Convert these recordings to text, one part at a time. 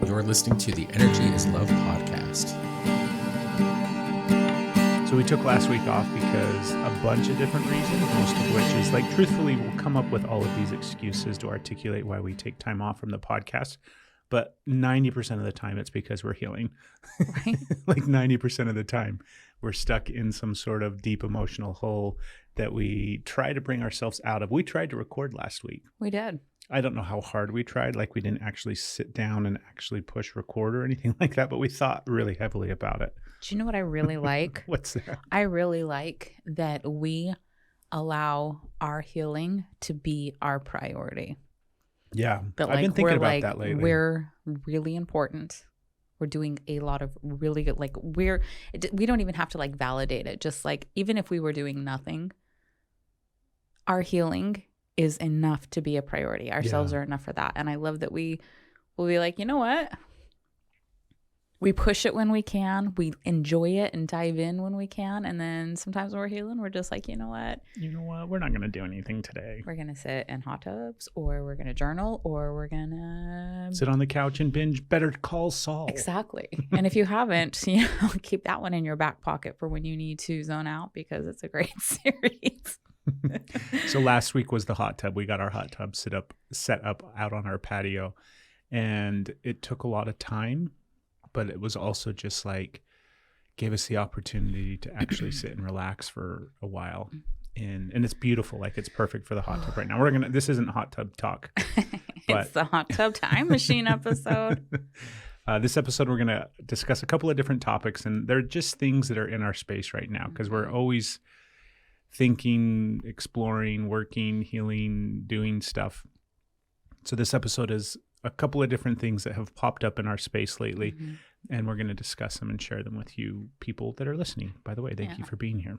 You're listening to the Energy is Love podcast. So we took last week off because a bunch of different reasons, most of which is like, truthfully, we'll come up with all of these excuses to articulate why we take time off from the podcast. But 90% of the time, it's because we're healing. Right. Like 90% of the time, we're stuck in some sort of deep emotional hole that we try to bring ourselves out of. We tried to record last week. We did. I don't know how hard we tried. Like we didn't actually sit down and actually push record or anything like that, but we thought really heavily about it. Do you know what I really like? What's that? I really like that we allow our healing to be our priority. Yeah. But I've been thinking about like, that lately. We're really important. We're doing a lot of really good, like we don't even have to like validate it. Just like, even if we were doing nothing, our healing is enough to be a priority. Ourselves are enough for that. And I love that we will be like, you know what? We push it when we can. We enjoy it and dive in when we can. And then sometimes when we're healing, we're just like, you know what? We're not going to do anything today. We're going to sit in hot tubs, or we're going to journal, or we're going to sit on the couch and binge Better Call Saul. Exactly. And if you haven't, keep that one in your back pocket for when you need to zone out, because it's a great series. So last week was the hot tub. We got our hot tub set up out on our patio, and it took a lot of time, but it was also just like gave us the opportunity to actually sit and relax for a while. And it's beautiful. Like it's perfect for the hot tub right now. This isn't hot tub talk. It's the hot tub time machine episode. This episode, we're going to discuss a couple of different topics, and they're just things that are in our space right now, because we're always thinking, exploring, working, healing, doing stuff. So this episode is a couple of different things that have popped up in our space lately, and we're going to discuss them and share them with you people that are listening. By the way, thank you for being here.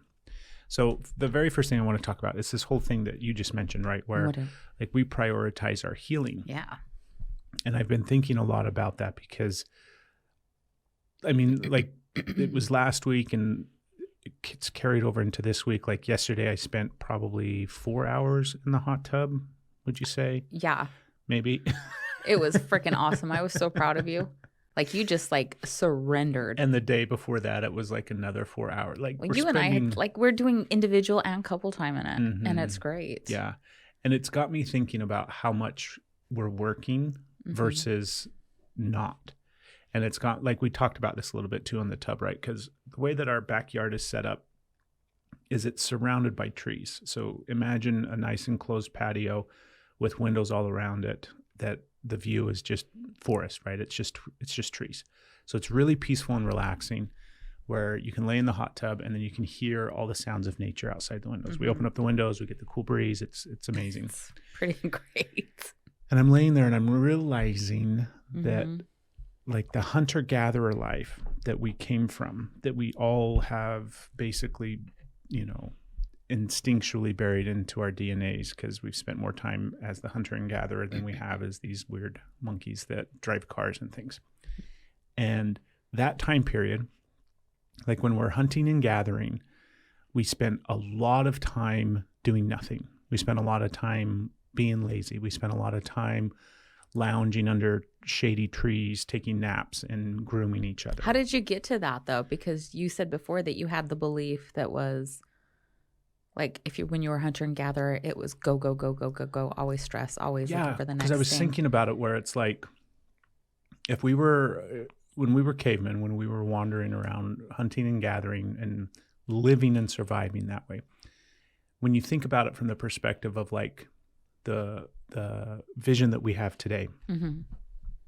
So the very first thing I want to talk about is this whole thing that you just mentioned, right? Where like we prioritize our healing. Yeah. And I've been thinking a lot about that because, I mean, like it was last week and it's carried over into this week. Like yesterday, I spent probably 4 hours in the hot tub. Would you say? Yeah. Maybe. It was freaking awesome. I was so proud of you. Like you just like surrendered. And the day before that, it was like another 4 hours. Like you and I had, like we're doing individual and couple time in it, and it's great. Yeah. And it's got me thinking about how much we're working versus not. And it's got, like we talked about this a little bit too on the tub, right? Because the way that our backyard is set up is it's surrounded by trees. So imagine a nice enclosed patio with windows all around it, that the view is just forest, right? It's just trees. So it's really peaceful and relaxing, where you can lay in the hot tub and then you can hear all the sounds of nature outside the windows. We open up the windows, we get the cool breeze. It's amazing. It's pretty great. And I'm laying there and I'm realizing that like the hunter-gatherer life that we came from, that we all have basically, instinctually buried into our DNAs, because we've spent more time as the hunter and gatherer than we have as these weird monkeys that drive cars and things. And that time period, like when we're hunting and gathering, we spent a lot of time doing nothing. We spent a lot of time being lazy. We spent a lot of time lounging under shady trees, taking naps and grooming each other. How did you get to that though? Because you said before that you had the belief that was like, when you were hunter and gatherer, it was go, go, go, go, go, go, always stress, always looking for the next thing. Because I was thinking about it, where it's like, when we were cavemen, when we were wandering around hunting and gathering and living and surviving that way, when you think about it from the perspective of like the vision that we have today,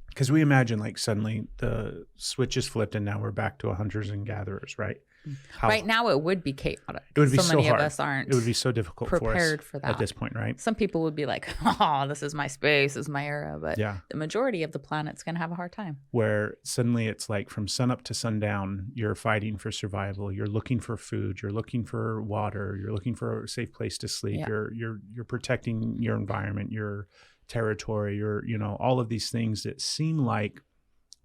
because we imagine like suddenly the switch is flipped and now we're back to hunters and gatherers, right? Right now it would be chaotic. It would be so many hard. of us aren't. It would be so difficult prepared for for us that at this point, right? Some people would be like, "Oh, this is my space, this is my era," but yeah, the majority of the planet's going to have a hard time. Where suddenly it's like from sunup to sundown, you're fighting for survival. You're looking for food. You're looking for water. You're looking for a safe place to sleep. Yeah. You're protecting your environment, your territory. All of these things that seem like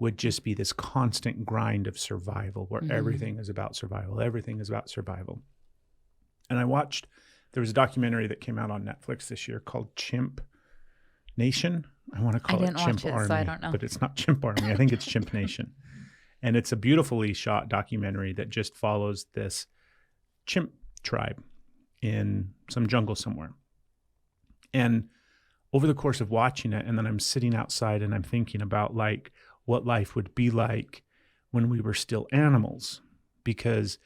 would just be this constant grind of survival, where everything is about survival. Everything is about survival. And there was a documentary that came out on Netflix this year called Chimp Nation. I want to call it didn't Chimp watch it, Army, so I don't know. but it's not Chimp Army. I think it's Chimp Nation. And it's a beautifully shot documentary that just follows this chimp tribe in some jungle somewhere. And over the course of watching it, and then I'm sitting outside and I'm thinking about like what life would be like when we were still animals. Because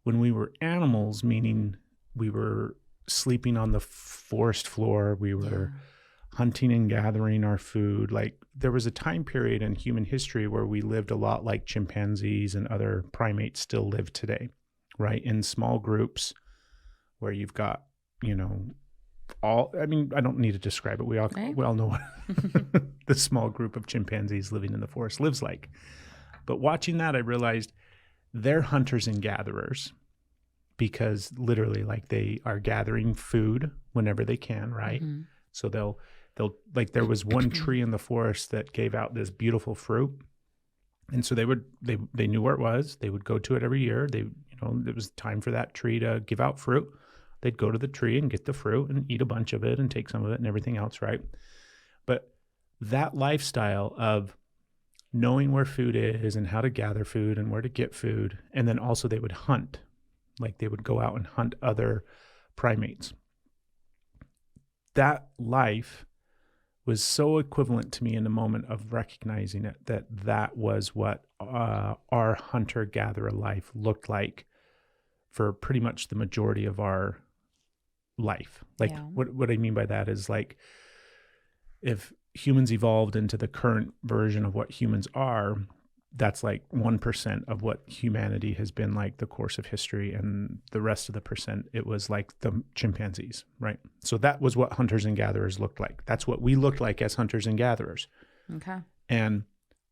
when we were animals, meaning we were sleeping on the forest floor, we were hunting and gathering our food. Like there was a time period in human history where we lived a lot like chimpanzees and other primates still live today, right? In small groups where you've got, I don't need to describe it. We all know what the small group of chimpanzees living in the forest lives like. But watching that, I realized they're hunters and gatherers because literally like they are gathering food whenever they can, right? Mm-hmm. So they'll like there was one tree in the forest that gave out this beautiful fruit. And so they knew where it was. They would go to it every year. It was time for that tree to give out fruit. They'd go to the tree and get the fruit and eat a bunch of it and take some of it and everything else, right? But that lifestyle of knowing where food is and how to gather food and where to get food, and then also they would hunt. Like they would go out and hunt other primates. That life was so equivalent to me in the moment of recognizing it, that was what our hunter-gatherer life looked like for pretty much the majority of our life. Like what I mean by that is like if humans evolved into the current version of what humans are, that's like 1% of what humanity has been like the course of history, and the rest of the percent, it was like the chimpanzees, right? So that was what hunters and gatherers looked like. That's what we looked like as hunters and gatherers. Okay. And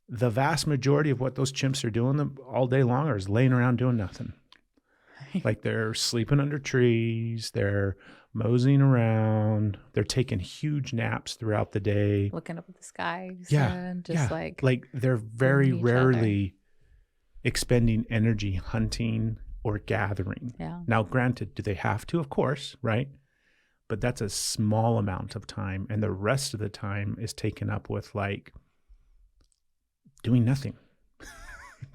the vast majority of what those chimps are doing all day long is laying around doing nothing. Like they're sleeping under trees, they're moseying around, they're taking huge naps throughout the day, looking up at the skies. Yeah, and just like they're very rarely expending energy hunting or gathering. Yeah. Now, granted, do they have to? Of course, right? But that's a small amount of time, and the rest of the time is taken up with like doing nothing,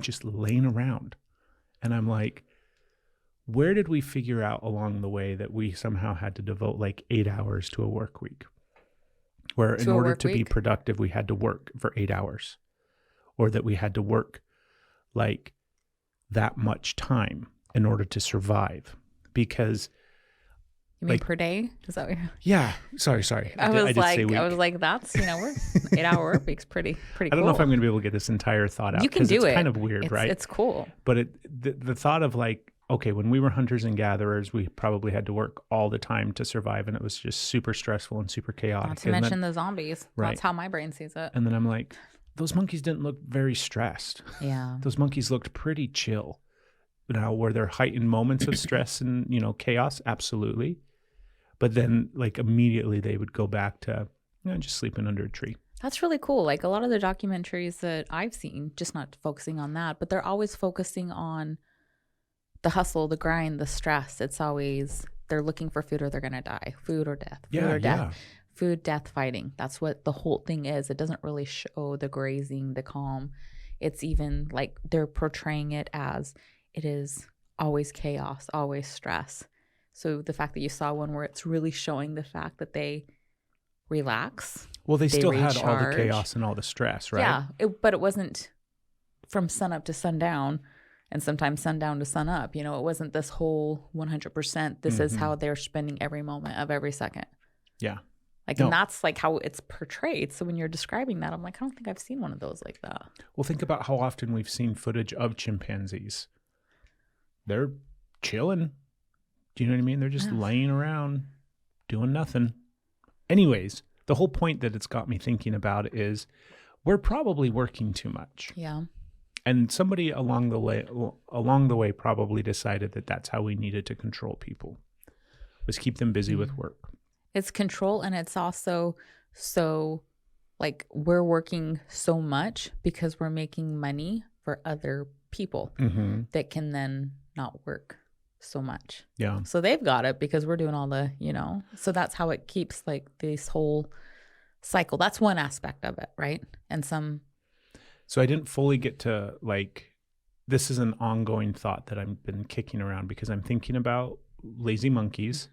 just laying around. And I'm like, where did we figure out along the way that we somehow had to devote like 8 hours to a work week? Where in order to be productive, we had to work for 8 hours, or that we had to work like that much time in order to survive. Because you mean per day? Is that what you're... Yeah. Sorry. I was like, that's, we're 8 hour work week's pretty cool. I don't know if I'm going to be able to get this entire thought out. You can do it. It's kind of weird, right? It's cool. But the thought of like, okay, when we were hunters and gatherers, we probably had to work all the time to survive, and it was just super stressful and super chaotic. Not to mention the zombies. Right. That's how my brain sees it. And then I'm like, those monkeys didn't look very stressed. Yeah. Those monkeys looked pretty chill. Now, were there heightened moments of stress and, chaos? Absolutely. But then like immediately they would go back to just sleeping under a tree. That's really cool. Like a lot of the documentaries that I've seen, just not focusing on that, but they're always focusing on the hustle, the grind, the stress. It's always they're looking for food or they're going to die. Food or death. Food, death, fighting. That's what the whole thing is. It doesn't really show the grazing, the calm. It's even like they're portraying it as it is always chaos, always stress. So the fact that you saw one where it's really showing the fact that they relax. Well, they still recharge. had all the chaos and all the stress, right? Yeah, but it wasn't from sunup to sundown. And sometimes sundown to sun up, it wasn't this whole 100%. This is how they're spending every moment of every second. Yeah. And that's like how it's portrayed. So when you're describing that, I'm like, I don't think I've seen one of those like that. Well, think about how often we've seen footage of chimpanzees. They're chilling. Do you know what I mean? They're just laying around doing nothing. Anyways, the whole point that it's got me thinking about is we're probably working too much. Yeah. And somebody along the way probably decided that that's how we needed to control people, was keep them busy with work. It's control, and it's also so like we're working so much because we're making money for other people that can then not work so much. Yeah. So they've got it because we're doing all the, so that's how it keeps like this whole cycle. That's one aspect of it, right? And So I didn't fully get to this is an ongoing thought that I've been kicking around because I'm thinking about lazy monkeys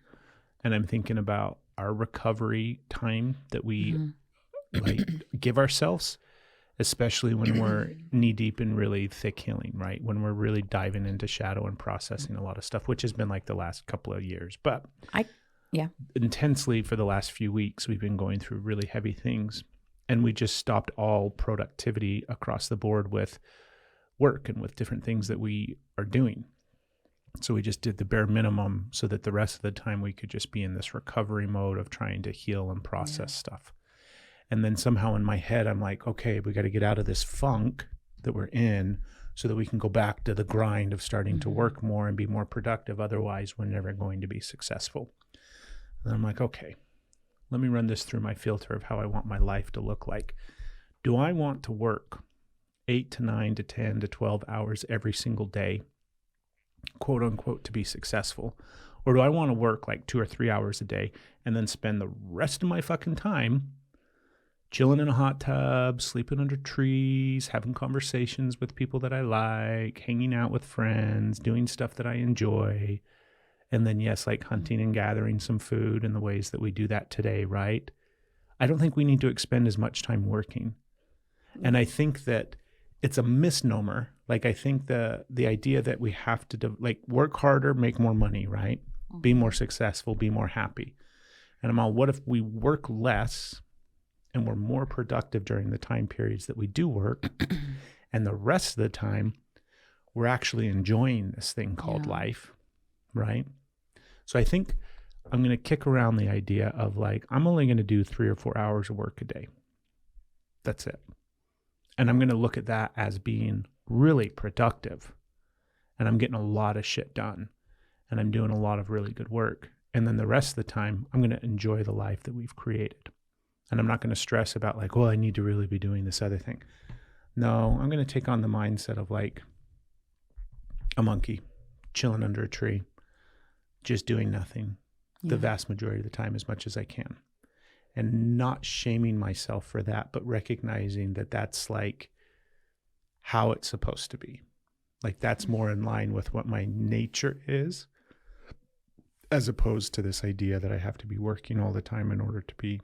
and I'm thinking about our recovery time that we give ourselves, especially when we're knee deep in really thick healing, right? When we're really diving into shadow and processing a lot of stuff, which has been like the last couple of years. But intensely for the last few weeks, we've been going through really heavy things. And we just stopped all productivity across the board with work and with different things that we are doing. So we just did the bare minimum so that the rest of the time we could just be in this recovery mode of trying to heal and process stuff. And then somehow in my head, I'm like, okay, we got to get out of this funk that we're in so that we can go back to the grind of starting to work more and be more productive. Otherwise, we're never going to be successful. And I'm like, okay, let me run this through my filter of how I want my life to look like. Do I want to work 8 to 9 to 10 to 12 hours every single day, quote unquote, to be successful? Or do I want to work like 2 or 3 hours a day and then spend the rest of my fucking time chilling in a hot tub, sleeping under trees, having conversations with people that I like, hanging out with friends, doing stuff that I enjoy, and then, yes, like hunting and gathering some food in the ways that we do that today, right? I don't think we need to expend as much time working. And I think that it's a misnomer. Like, I think the idea that we have to work harder, make more money, right? Be more successful, be more happy. And I'm all, what if we work less and we're more productive during the time periods that we do work, and the rest of the time we're actually enjoying this thing called life, right? So I think I'm going to kick around the idea of I'm only going to do 3 or 4 hours of work a day. That's it. And I'm going to look at that as being really productive. And I'm getting a lot of shit done. And I'm doing a lot of really good work. And then the rest of the time, I'm going to enjoy the life that we've created. And I'm not going to stress about I need to really be doing this other thing. No, I'm going to take on the mindset of a monkey chilling under a tree, just doing nothing the vast majority of the time as much as I can. And not shaming myself for that, but recognizing that that's how it's supposed to be. That's more in line with what my nature is, as opposed to this idea that I have to be working all the time in order to be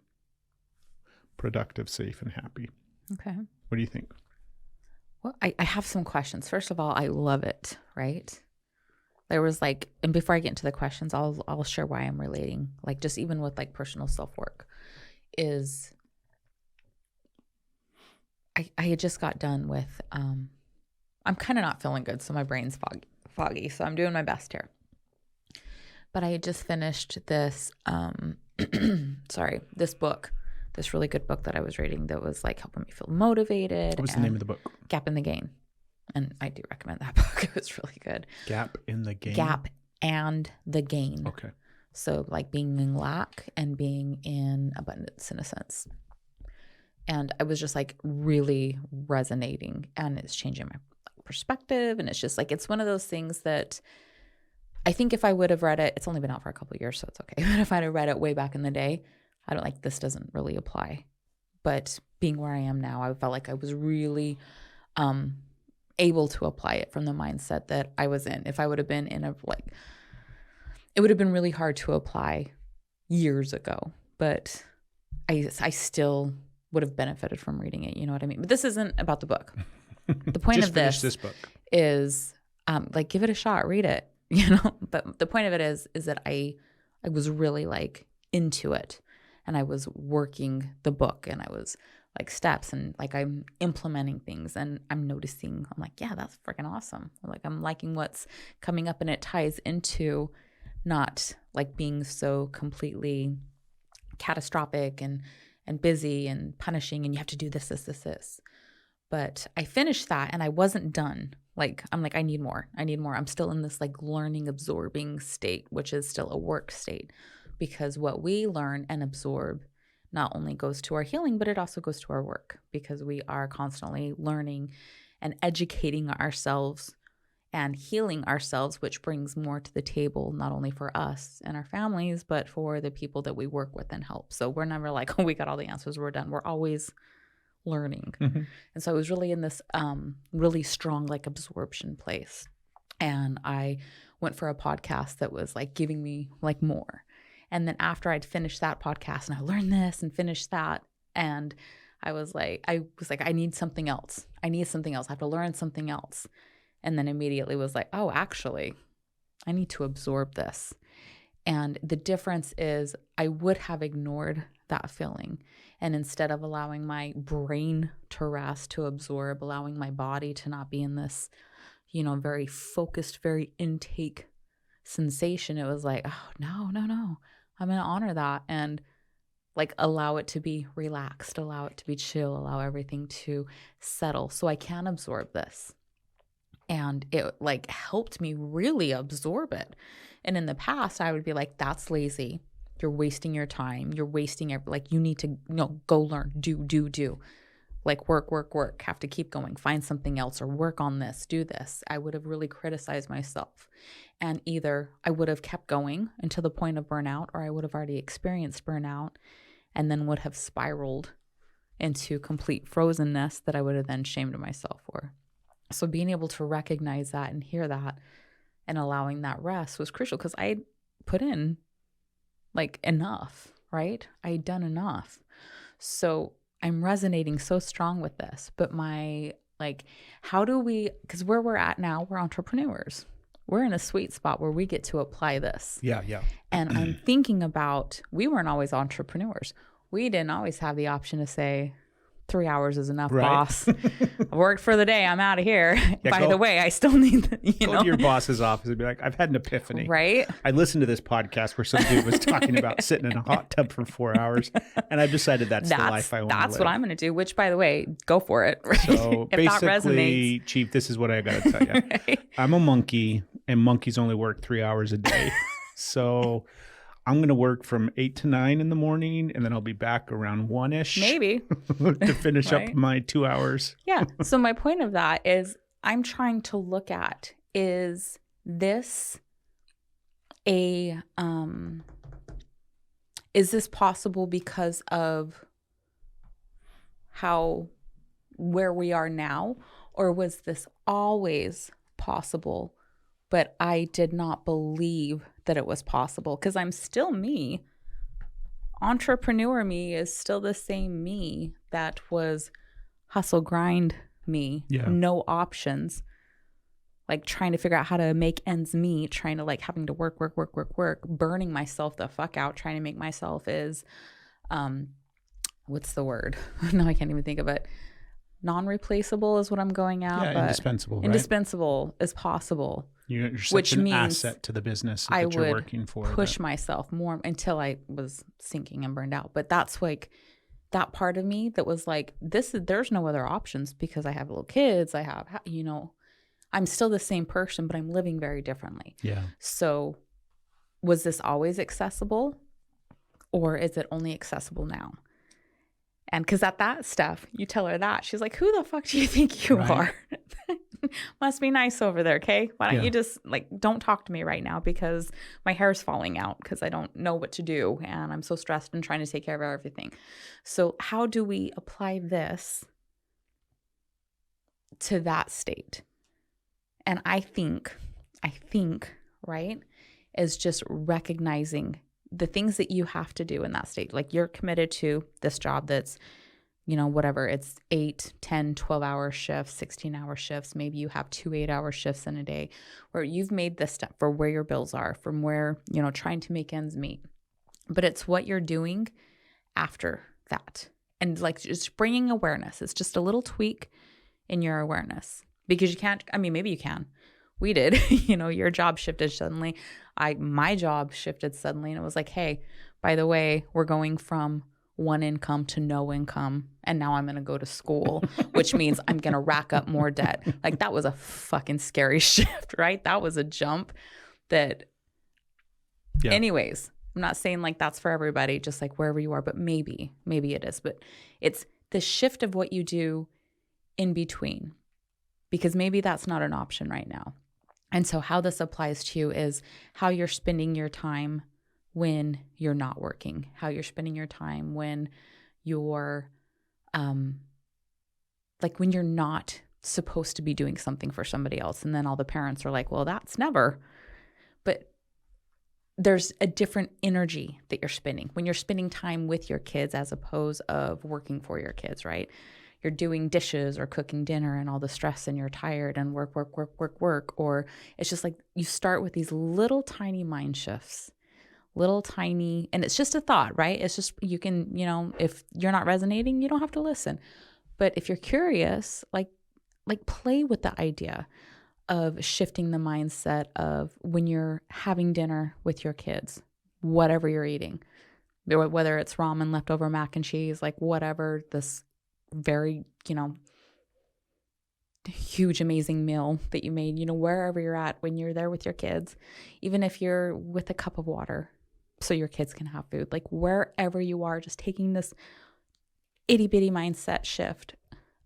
productive, safe, and happy. Okay. What do you think? Well, I have some questions. First of all, I love it, right? There was and before I get into the questions, I'll share why I'm relating, just even with personal self-work, is I had just got done with, I'm kind of not feeling good, so my brain's foggy, so I'm doing my best here. But I had just finished this, this book, this really good book that I was reading that was helping me feel motivated. What was the name of the book? Gap in the Gain. And I do recommend that book. It was really good. Gap in the Gain? Gap and the Gain. Okay. So being in lack and being in abundance in a sense. And I was just really resonating, and it's changing my perspective. And it's just it's one of those things that I think if I would have read it, it's only been out for a couple of years, so it's okay. But if I'd have read it way back in the day, I don't this doesn't really apply. But being where I am now, I felt I was really able to apply it from the mindset that I was in. If I would have been in it would have been really hard to apply years ago, but I still would have benefited from reading it. You know what I mean? But this isn't about the book. The point of this book is give it a shot, read it, but the point of it is that I was really into it, and I was working the book, and I was steps, and I'm implementing things, and I'm noticing, I'm yeah, that's freaking awesome. I'm liking what's coming up, and it ties into not being so completely catastrophic and busy and punishing, and you have to do this. But I finished that, and I wasn't done. I'm I need more. I'm still in this learning, absorbing state, which is still a work state, because what we learn and absorb not only goes to our healing, but it also goes to our work, because we are constantly learning and educating ourselves and healing ourselves, which brings more to the table, not only for us and our families, but for the people that we work with and help. So we're never like, oh, we got all the answers, we're done. We're always learning. And so I was really in this really strong like absorption place. And I went for a podcast that was like giving me like more. And then after I'd finished that podcast and I learned this and finished that, and I was like, I need something else. I have to learn something else. And then immediately was like, oh, actually, I need to absorb this. And the difference is I would have ignored that feeling. And instead of allowing my brain to rest, to absorb, allowing my body to not be in this, very focused, very intake sensation, it was like, oh, no. I'm going to honor that and like allow it to be relaxed, allow it to be chill, allow everything to settle so I can absorb this. And it like helped me really absorb it. And in the past, I would be like, that's lazy. You're wasting your time. You're wasting it. Like you need to go learn, do. Like work, have to keep going, find something else or work on this, do this. I would have really criticized myself. And either I would have kept going until the point of burnout, or I would have already experienced burnout and then would have spiraled into complete frozenness that I would have then shamed myself for. So being able to recognize that and hear that and allowing that rest was crucial because I put in like enough, right? I had done enough. So I'm resonating so strong with this, but because where we're at now, we're entrepreneurs. We're in a sweet spot where we get to apply this. Yeah. And I'm thinking about, we weren't always entrepreneurs. We didn't always have the option to say, 3 hours is enough, right? Boss. I worked for the day. I'm out of here. Yeah, by the way, I still need, go to your boss's office and be like, I've had an epiphany. Right? I listened to this podcast where some dude was talking about sitting in a hot tub for 4 hours, and I've decided that's the life I want to live. That's what I'm going to do, which, by the way, go for it. Right? So basically, Chief, this is what I got to tell you. Right? I'm a monkey, and monkeys only work 3 hours a day. So I'm going to work from 8 to 9 in the morning, and then I'll be back around 1-ish. Maybe. to finish up my 2 hours. Yeah. So my point of that is I'm trying to look at, is this possible because of where we are now, or was this always possible, but I did not believe that it was possible? Because I'm still me. Entrepreneur me is still the same me that was hustle grind me. Yeah. No options. Like trying to figure out how to make ends meet, trying to like having to work, burning myself the fuck out, trying to make myself is, what's the word? No, I can't even think of it. Non-replaceable is what I'm going at. Yeah, but indispensable. Right? Indispensable as possible. You're such an asset to the business that you're working for. Push myself more until I was sinking and burned out. But that's like that part of me that was like, there's no other options because I have little kids. I have, I'm still the same person, but I'm living very differently. Yeah. So was this always accessible, or is it only accessible now? And because at that stuff, you tell her that, she's like, who the fuck do you think you are? Must be nice over there, okay? Why don't you just, don't talk to me right now because my hair's falling out because I don't know what to do and I'm so stressed and trying to take care of everything. So how do we apply this to that state? And I think, right, is just recognizing the things that you have to do in that state. Like you're committed to this job that's, whatever, it's 8, 10, 12-hour shifts, 16-hour shifts. Maybe you have 2 8-hour shifts in a day where you've made this step for where your bills are, from where, trying to make ends meet. But it's what you're doing after that. And just bringing awareness. It's just a little tweak in your awareness because you can't, maybe you can. We did, your job shifted suddenly. My job shifted suddenly and it was like, hey, by the way, we're going from one income to no income. And now I'm going to go to school, which means I'm going to rack up more debt. Like that was a fucking scary shift, right? That was a jump that, anyways, I'm not saying that's for everybody, just wherever you are, but maybe it is. But it's the shift of what you do in between, because maybe that's not an option right now. And so how this applies to you is how you're spending your time when you're not working, how you're spending your time when you're like when you're not supposed to be doing something for somebody else. And then all the parents are like, well, that's never. But there's a different energy that you're spending when you're spending time with your kids as opposed of working for your kids, right? You're doing dishes or cooking dinner and all the stress and you're tired and work. Or it's just like you start with these little tiny mind shifts, and it's just a thought, right? It's just, you can, if you're not resonating, you don't have to listen. But if you're curious, like play with the idea of shifting the mindset of when you're having dinner with your kids, whatever you're eating, whether it's ramen, leftover mac and cheese, like whatever, this very, huge, amazing meal that you made, wherever you're at when you're there with your kids, even if you're with a cup of water so your kids can have food, like wherever you are, just taking this itty bitty mindset shift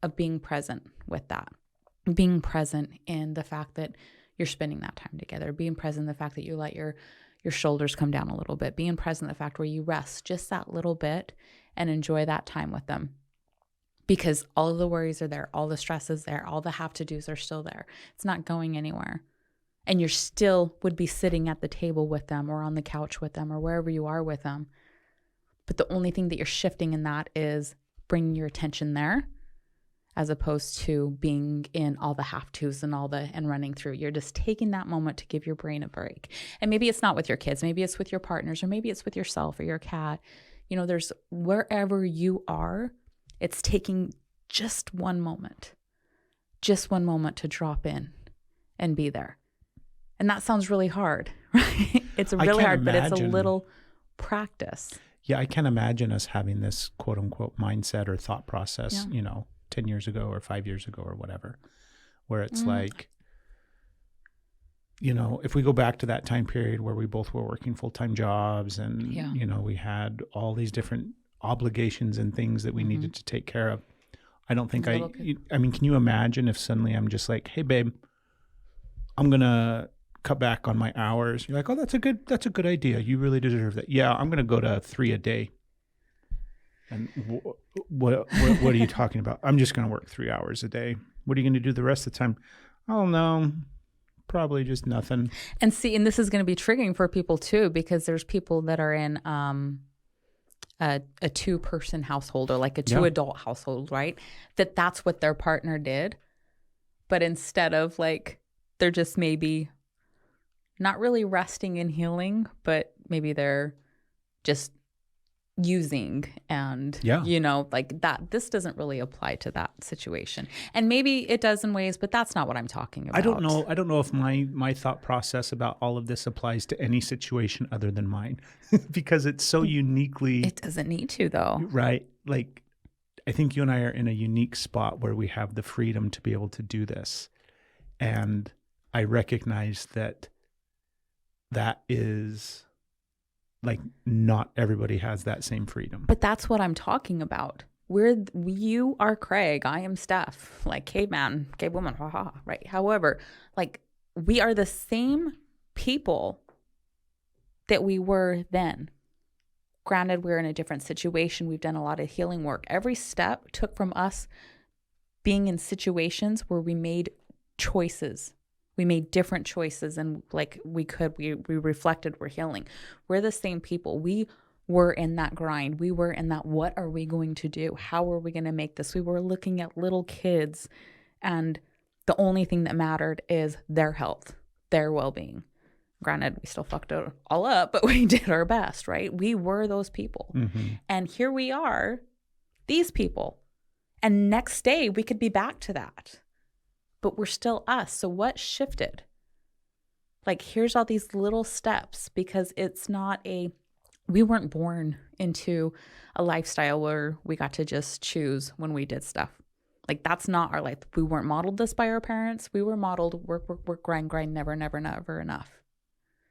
of being present with that. Being present in the fact that you're spending that time together, being present in the fact that you let your shoulders come down a little bit, being present in the fact where you rest just that little bit and enjoy that time with them. Because all of the worries are there, all the stress is there, all the have-to-dos are still there. It's not going anywhere. And you're still would be sitting at the table with them or on the couch with them or wherever you are with them. But the only thing that you're shifting in that is bringing your attention there, as opposed to being in all the have-tos and running through. You're just taking that moment to give your brain a break. And maybe it's not with your kids, maybe it's with your partners, or maybe it's with yourself or your cat. There's wherever you are, it's taking just one moment to drop in and be there. And that sounds really hard, right? It's really hard, but it's a little practice. Yeah, I can't imagine us having this quote unquote mindset or thought process, 10 years ago or 5 years ago or whatever, where it's like, if we go back to that time period where we both were working full-time jobs and, we had all these different obligations and things that we needed to take care of. I don't think can you imagine if suddenly I'm just like, hey babe, I'm going to cut back on my hours. You're like, oh, that's a good idea. You really deserve that. Yeah, I'm going to go to 3 a day. And what are you talking about? I'm just going to work 3 hours a day. What are you going to do the rest of the time? Oh, no, probably just nothing. And this is going to be triggering for people too, because there's people that are in a 2-person household or like a 2-adult household, right? That's what their partner did. But instead of like, they're just maybe not really resting and healing, but maybe they're just using and like that. This doesn't really apply to that situation, and maybe it does in ways, but that's not what I'm talking about. I don't know if my thought process about all of this applies to any situation other than mine because it's so uniquely. It doesn't need to though, right? Like I think you and I are in a unique spot where we have the freedom to be able to do this, and I recognize that is like not everybody has that same freedom. But that's what I'm talking about. You are Craig, I am Steph, like caveman, cavewoman, haha, right? However, like we are the same people that we were then. Granted, we're in a different situation. We've done a lot of healing work. Every step took from us being in situations where we made choices. We made different choices and like we reflected, we're healing. We're the same people. We were in that grind. We were in that, what are we going to do? How are we going to make this? We were looking at little kids and the only thing that mattered is their health, their well-being. Granted, we still fucked it all up, but we did our best, right? We were those people. Mm-hmm. And here we are, these people. And next day we could be back to that. But we're still us. So what shifted? Like, here's all these little steps because it's not we weren't born into a lifestyle where we got to just choose when we did stuff. Like, that's not our life. We weren't modeled this by our parents. We were modeled work, grind, never enough.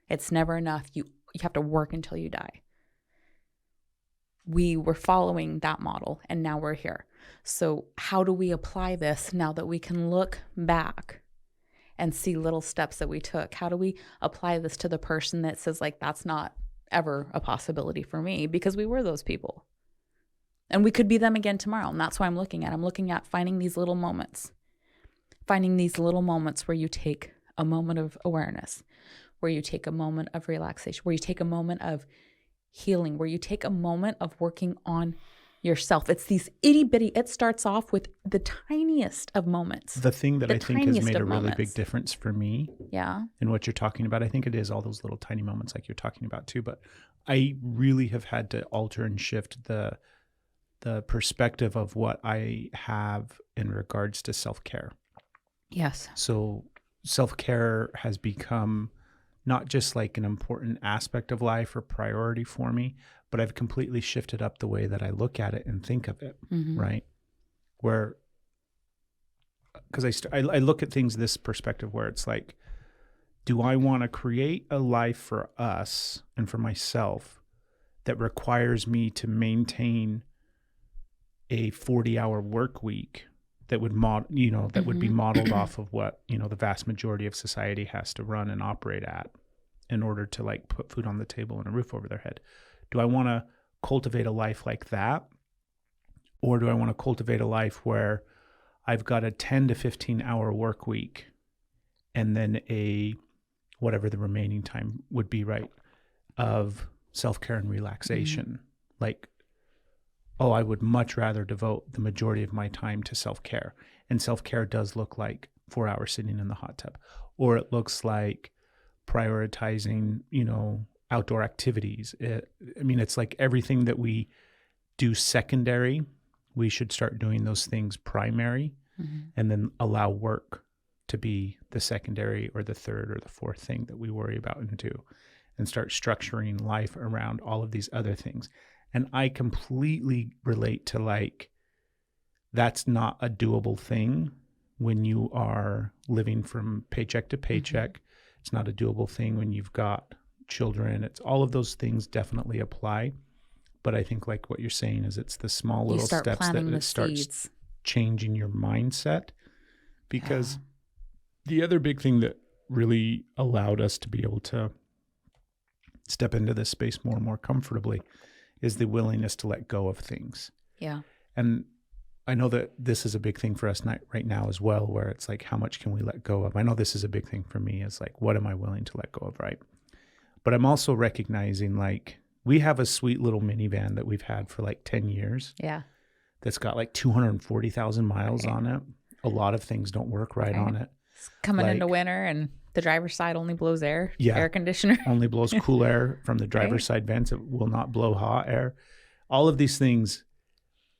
It's never enough. You have to work until you die. We were following that model and now we're here. So how do we apply this now that we can look back and see little steps that we took? How do we apply this to the person that says like, that's not ever a possibility for me? Because we were those people. And we could be them again tomorrow. And that's why I'm looking at finding these little moments. Finding these little moments where you take a moment of awareness, where you take a moment of relaxation, where you take a moment of healing, where you take a moment of working on yourself. It's these itty bitty, it starts off with the tiniest of moments. The thing that I think has made a really big moments. difference for me in what you're talking about, I think it is all those little tiny moments like you're talking about too, but I really have had to alter and shift the perspective of what I have in regards to self-care. Yes. So self-care has become not just like an important aspect of life or priority for me, but I've completely shifted up the way that I look at it and think of it, right? Where, because I look at things this perspective where it's like, do I want to create a life for us and for myself that requires me to maintain a 40-hour work week that would would be modeled off of what, the vast majority of society has to run and operate at in order to like put food on the table and a roof over their head? Do I want to cultivate a life like that? Or do I want to cultivate a life where I've got a 10 to 15 hour work week and then whatever the remaining time would be, right, of self-care and relaxation? Like, I would much rather devote the majority of my time to self-care. And self-care does look like 4 hours sitting in the hot tub, or it looks like prioritizing, outdoor activities. It's like everything that we do secondary, we should start doing those things primary, and then allow work to be the secondary or the third or the fourth thing that we worry about and do, and start structuring life around all of these other things. And I completely relate to like, that's not a doable thing when you are living from paycheck to paycheck. It's not a doable thing when you've got children. It's all of those things definitely apply. But I think like what you're saying is it's the small little steps that it starts changing your mindset. Because the other big thing that really allowed us to be able to step into this space more and more comfortably is the willingness to let go of things. Yeah. And I know that this is a big thing for us right now as well, where it's like, how much can we let go of? I know this is a big thing for me, is like, what am I willing to let go of, right? But I'm also recognizing like, we have a sweet little minivan that we've had for like 10 years. Yeah. That's got like 240,000 miles on it. A lot of things don't work right on it. It's coming into winter and the driver's side only blows air. Yeah. Air conditioner. Only blows cool air from the driver's side vents. It will not blow hot air. All of these things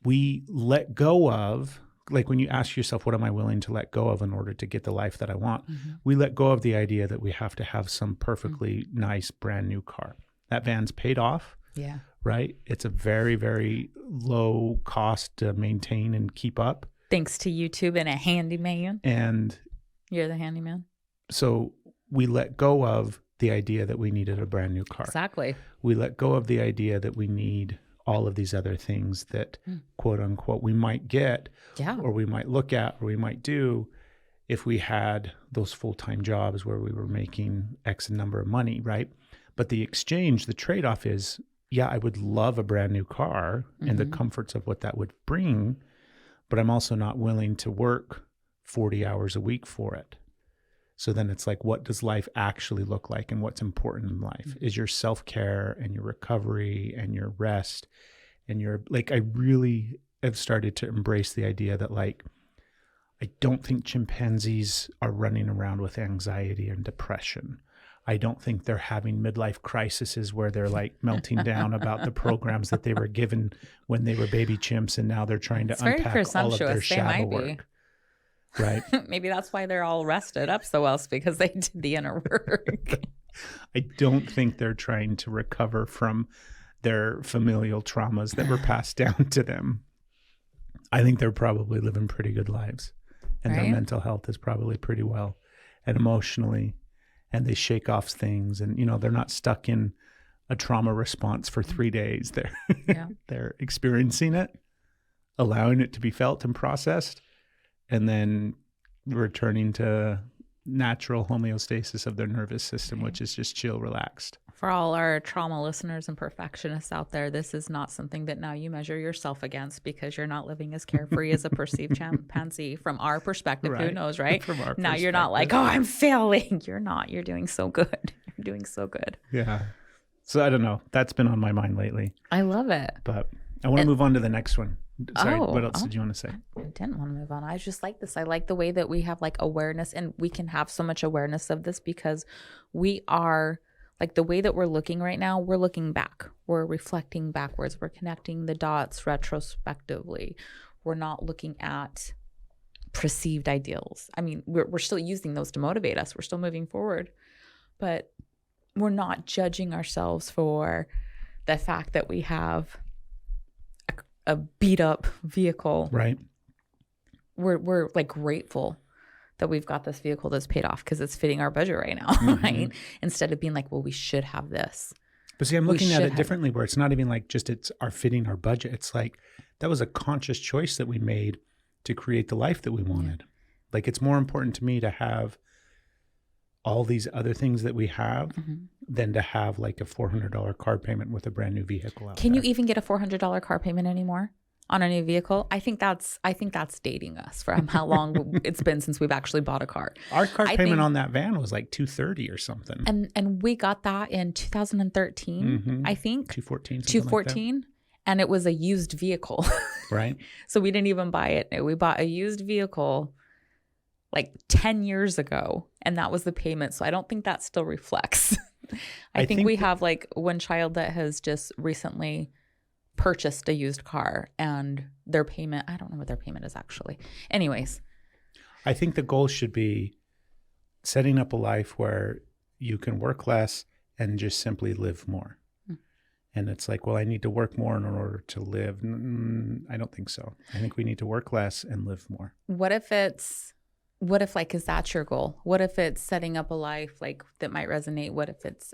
we let go of. Like when you ask yourself, what am I willing to let go of in order to get the life that I want? We let go of the idea that we have to have some perfectly nice brand new car. That van's paid off. Yeah. Right? It's a very, very low cost to maintain and keep up. Thanks to YouTube and a handyman. And you're the handyman. So we let go of the idea that we needed a brand new car. Exactly. We let go of the idea that we need all of these other things that quote unquote we might get or we might look at or we might do if we had those full-time jobs where we were making X number of money, right? But the exchange, the trade-off is, I would love a brand new car and the comforts of what that would bring, but I'm also not willing to work 40 hours a week for it. So then it's like, what does life actually look like and what's important in life? Is your self-care and your recovery and your rest and your, like, I really have started to embrace the idea that like, I don't think chimpanzees are running around with anxiety and depression. I don't think they're having midlife crises where they're like melting down about the programs that they were given when they were baby chimps and now they're trying to unpack all of their shadow work. Right. Maybe that's why they're all rested up so well, because they did the inner work. I don't think they're trying to recover from their familial traumas that were passed down to them. I think they're probably living pretty good lives, and their mental health is probably pretty well, and emotionally, and they shake off things, and they're not stuck in a trauma response for 3 days. They're experiencing it, allowing it to be felt and processed, and then returning to natural homeostasis of their nervous system, which is just chill, relaxed. For all our trauma listeners and perfectionists out there, this is not something that now you measure yourself against, because you're not living as carefree as a perceived chimpanzee from our perspective. Right. Who knows, right? From our now you're not like, oh, I'm failing. You're not. You're doing so good. You're doing so good. Yeah. So I don't know. That's been on my mind lately. I love it. But I want to move on to the next one. Sorry, what else did you want to say? I didn't want to move on. I just like this. I like the way that we have like awareness, and we can have so much awareness of this because we are like, the way that we're looking right now, we're looking back. We're reflecting backwards. We're connecting the dots retrospectively. We're not looking at perceived ideals. I mean, we're still using those to motivate us. We're still moving forward, but we're not judging ourselves for the fact that we have a beat up vehicle. Right. We're like grateful that we've got this vehicle that's paid off because it's fitting our budget right now, right? Instead of being like, well, we should have this. But see, I'm looking at it differently, where it's not even like just it's fitting our budget. It's like that was a conscious choice that we made to create the life that we wanted. Yeah. Like, it's more important to me to have all these other things that we have than to have like a $400 car payment with a brand new vehicle out there. Can you even get a $400 car payment anymore on a new vehicle? I think that's dating us from how long it's been since we've actually bought a car. Our car payment on that van was like $230 or something. And we got that in 2013, I think. 214. Like, and it was a used vehicle. Right. So we didn't even buy it. We bought a used vehicle like 10 years ago, and that was the payment. So I don't think that still reflects. I think we have like one child that has just recently purchased a used car, and their payment, I don't know what their payment is actually. Anyways. I think the goal should be setting up a life where you can work less and just simply live more. And it's like, well, I need to work more in order to live. I don't think so. I think we need to work less and live more. What if like, is that your goal? What if it's setting up a life like that might resonate? What if it's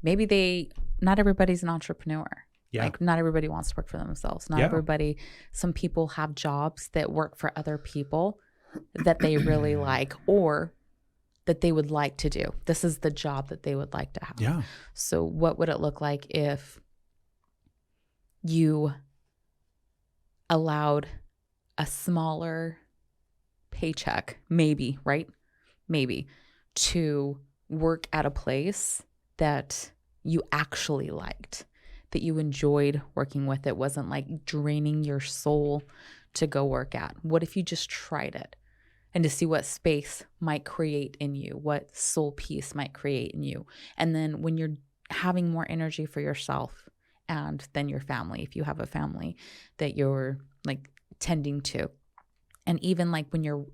maybe not everybody's an entrepreneur. Yeah. Like, not everybody wants to work for themselves. Not everybody. Some people have jobs that work for other people that they really like, or that they would like to do. This is the job that they would like to have. Yeah. So what would it look like if you allowed a smaller paycheck, maybe, right? Maybe, to work at a place that you actually liked, that you enjoyed working with. It wasn't like draining your soul to go work at. What if you just tried it and to see what space might create in you, what soul peace might create in you? And then when you're having more energy for yourself and then your family, if you have a family that you're like tending to, and even like when you're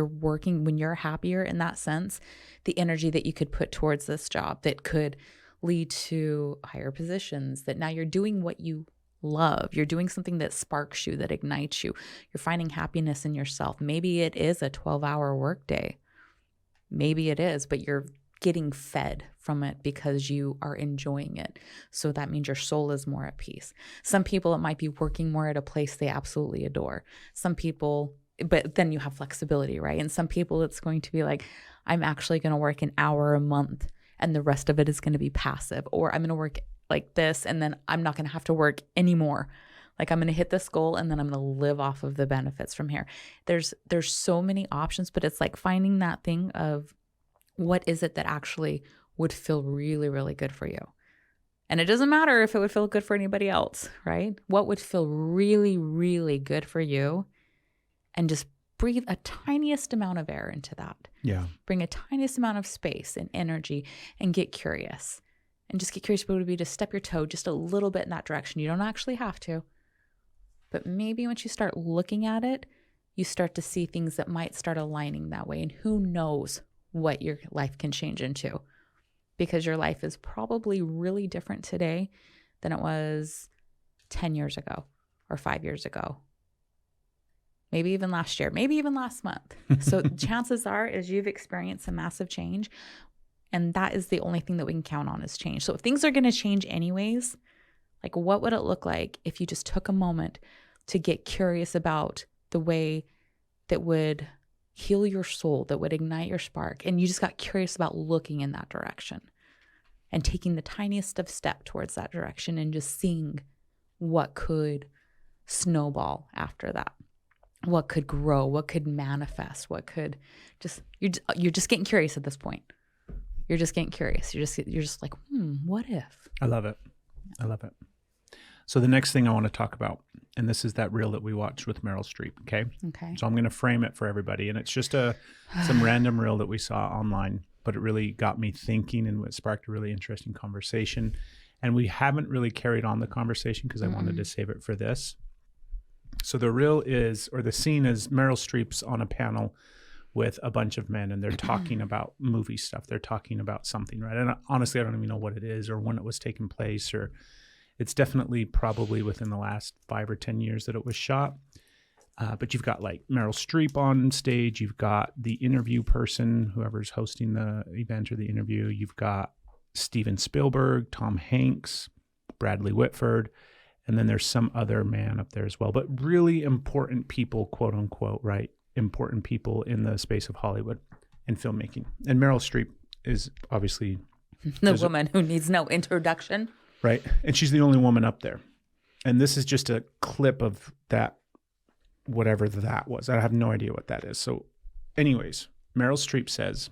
working, when you're happier in that sense, the energy that you could put towards this job that could lead to higher positions, that now you're doing what you love. You're doing something that sparks you, that ignites you. You're finding happiness in yourself. Maybe it is a 12-hour workday. Maybe it is, but you're getting fed from it because you are enjoying it. So that means your soul is more at peace. Some people, it might be working more at a place they absolutely adore. Some people, but then you have flexibility, right? And some people, it's going to be like, I'm actually going to work an hour a month and the rest of it is going to be passive, or I'm going to work like this and then I'm not going to have to work anymore. Like, I'm going to hit this goal and then I'm going to live off of the benefits from here. There's so many options, but it's like finding that thing of what is it that actually would feel really, really good for you. And it doesn't matter if it would feel good for anybody else, right? What would feel really, really good for you, and just breathe a tiniest amount of air into that. Yeah. Bring a tiniest amount of space and energy and get curious. And just get curious what it would be to step your toe just a little bit in that direction. You don't actually have to. But maybe once you start looking at it, you start to see things that might start aligning that way. And who knows what your life can change into. Because your life is probably really different today than it was 10 years ago or 5 years ago. Maybe even last year, maybe even last month. So chances are is you've experienced a massive change, and that is the only thing that we can count on is change. So if things are going to change anyways, like, what would it look like if you just took a moment to get curious about the way that would heal your soul, that would ignite your spark. And you just got curious about looking in that direction and taking the tiniest of step towards that direction and just seeing what could snowball after that, what could grow, what could manifest, what could just, you're just getting curious at this point. You're just getting curious. You're just like, what if? I love it. I love it. So the next thing I want to talk about, and this is that reel that we watched with Meryl Streep. Okay. So I'm going to frame it for everybody. And it's just some random reel that we saw online, but it really got me thinking and it sparked a really interesting conversation. And we haven't really carried on the conversation because I wanted to save it for this. So the reel is, or the scene is, Meryl Streep's on a panel with a bunch of men and they're talking about movie stuff. They're talking about something, right? And honestly, I don't even know what it is or when it was taking place, or it's definitely probably within the last 5 or 10 years that it was shot. But you've got like Meryl Streep on stage. You've got the interview person, whoever's hosting the event or the interview. You've got Steven Spielberg, Tom Hanks, Bradley Whitford, and then there's some other man up there as well. But really important people, quote unquote, right? Important people in the space of Hollywood and filmmaking. And Meryl Streep is obviously the woman who needs no introduction. Right. And she's the only woman up there. And this is just a clip of that, whatever that was. I have no idea what that is. So anyways, Meryl Streep says,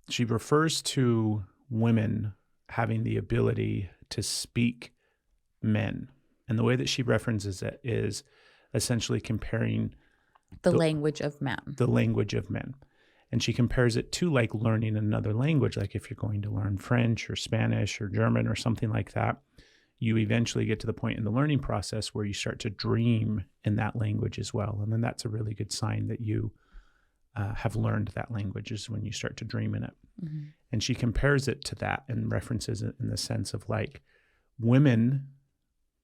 she refers to women having the ability to speak men. And the way that she references it is essentially comparing the language of men. The language of men. And she compares it to like learning another language. Like if you're going to learn French or Spanish or German or something like that, you eventually get to the point in the learning process where you start to dream in that language as well. And then that's a really good sign that you have learned that language, is when you start to dream in it. And she compares it to that and references it in the sense of like, women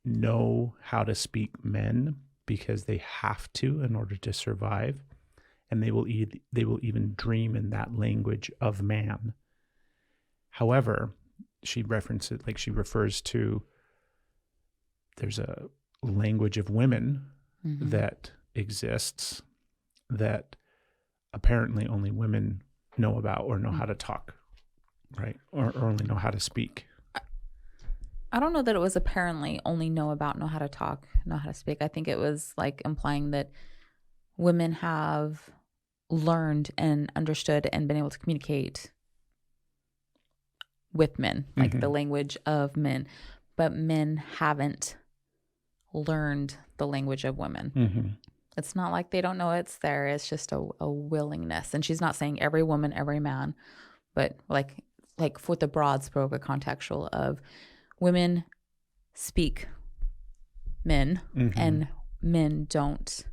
know how to speak men because they have to in order to survive. And they will even dream in that language of man. However, she refers to, there's a language of women that exists that apparently only women know about or know how to talk, right? Or only know how to speak. I don't know that it was apparently only know about, know how to talk, know how to speak. I think it was like implying that women have learned and understood and been able to communicate with men, like the language of men, but men haven't learned the language of women. It's not like they don't know it's there. It's just a willingness. And she's not saying every woman, every man, but like for the broad stroke, a contextual of women speak men and men don't.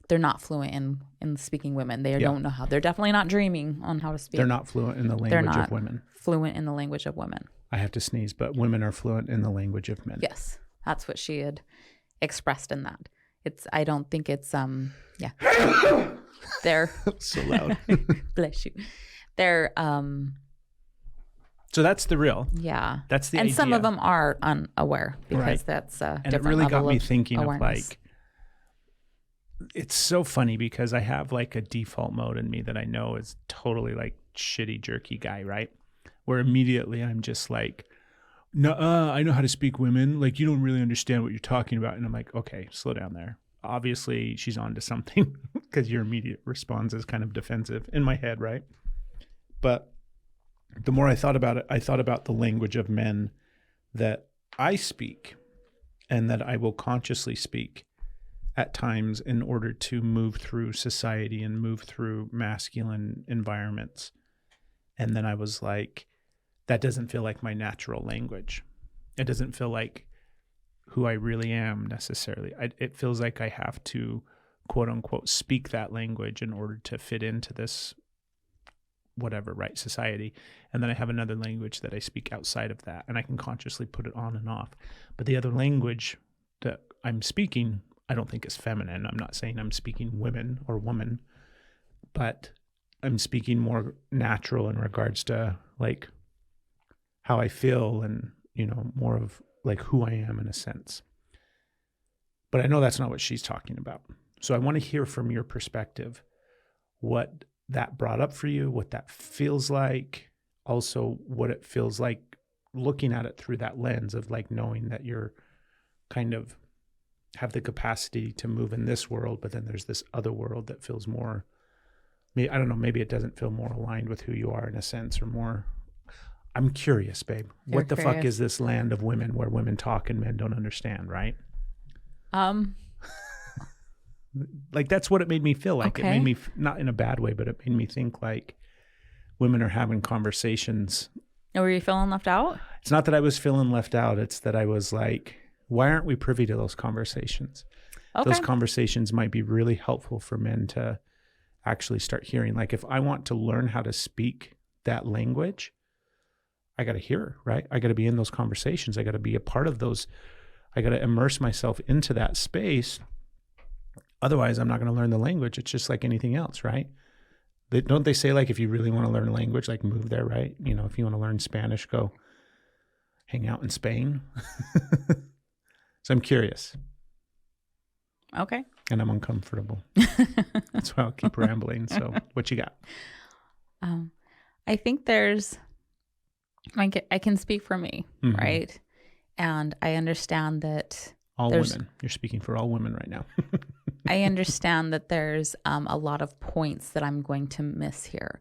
They're not fluent in speaking women. They don't know how. They're definitely not dreaming on how to speak. They're not fluent in the language of women. Fluent in the language of women. I have to sneeze, but women are fluent in the language of men. Yes, that's what she had expressed in that. I don't think it's they're so loud. Bless you. They're So that's the real. Yeah. That's the and idea. some of them are unaware because that's a and different it really level got me of thinking awareness. of like, it's so funny because I have like a default mode in me that I know is totally like shitty jerky guy, right? Where immediately I'm just like, I know how to speak women. Like, you don't really understand what you're talking about. And I'm like, okay, slow down there. Obviously she's on to something because your immediate response is kind of defensive in my head, right? But the more I thought about it, I thought about the language of men that I speak and that I will consciously speak at times in order to move through society and move through masculine environments. And then I was like, that doesn't feel like my natural language. It doesn't feel like who I really am necessarily. It feels like I have to, quote unquote, speak that language in order to fit into this whatever, right, society. And then I have another language that I speak outside of that, and I can consciously put it on and off. But the other language that I'm speaking, I don't think is feminine. I'm not saying I'm speaking women or woman, but I'm speaking more natural in regards to like how I feel and, you know, more of like who I am in a sense. But I know that's not what she's talking about. So I want to hear from your perspective, what that brought up for you, what that feels like, also what it feels like looking at it through that lens of like knowing that you're kind of have the capacity to move in this world, but then there's this other world that feels more, I don't know, maybe it doesn't feel more aligned with who you are in a sense, or more. I'm curious, babe. What the fuck is this land of women where women talk and men don't understand, right? Like that's what it made me feel like. Okay. It made me, not in a bad way, but it made me think like women are having conversations. Were you feeling left out? It's not that I was feeling left out. It's that I was like, why aren't we privy to those conversations? Okay. Those conversations might be really helpful for men to actually start hearing. Like if I want to learn how to speak that language, I got to hear, right? I got to be in those conversations. I got to be a part of those. I got to immerse myself into that space. Otherwise, I'm not going to learn the language. It's just like anything else, right? Don't they say like if you really want to learn a language, like move there, right? You know, if you want to learn Spanish, go hang out in Spain. So I'm curious. Okay. And I'm uncomfortable. That's why I'll keep rambling. So what you got? I think there's, I can speak for me, Mhm. right? And I understand that All women. You're speaking for all women right now. I understand that there's a lot of points that I'm going to miss here.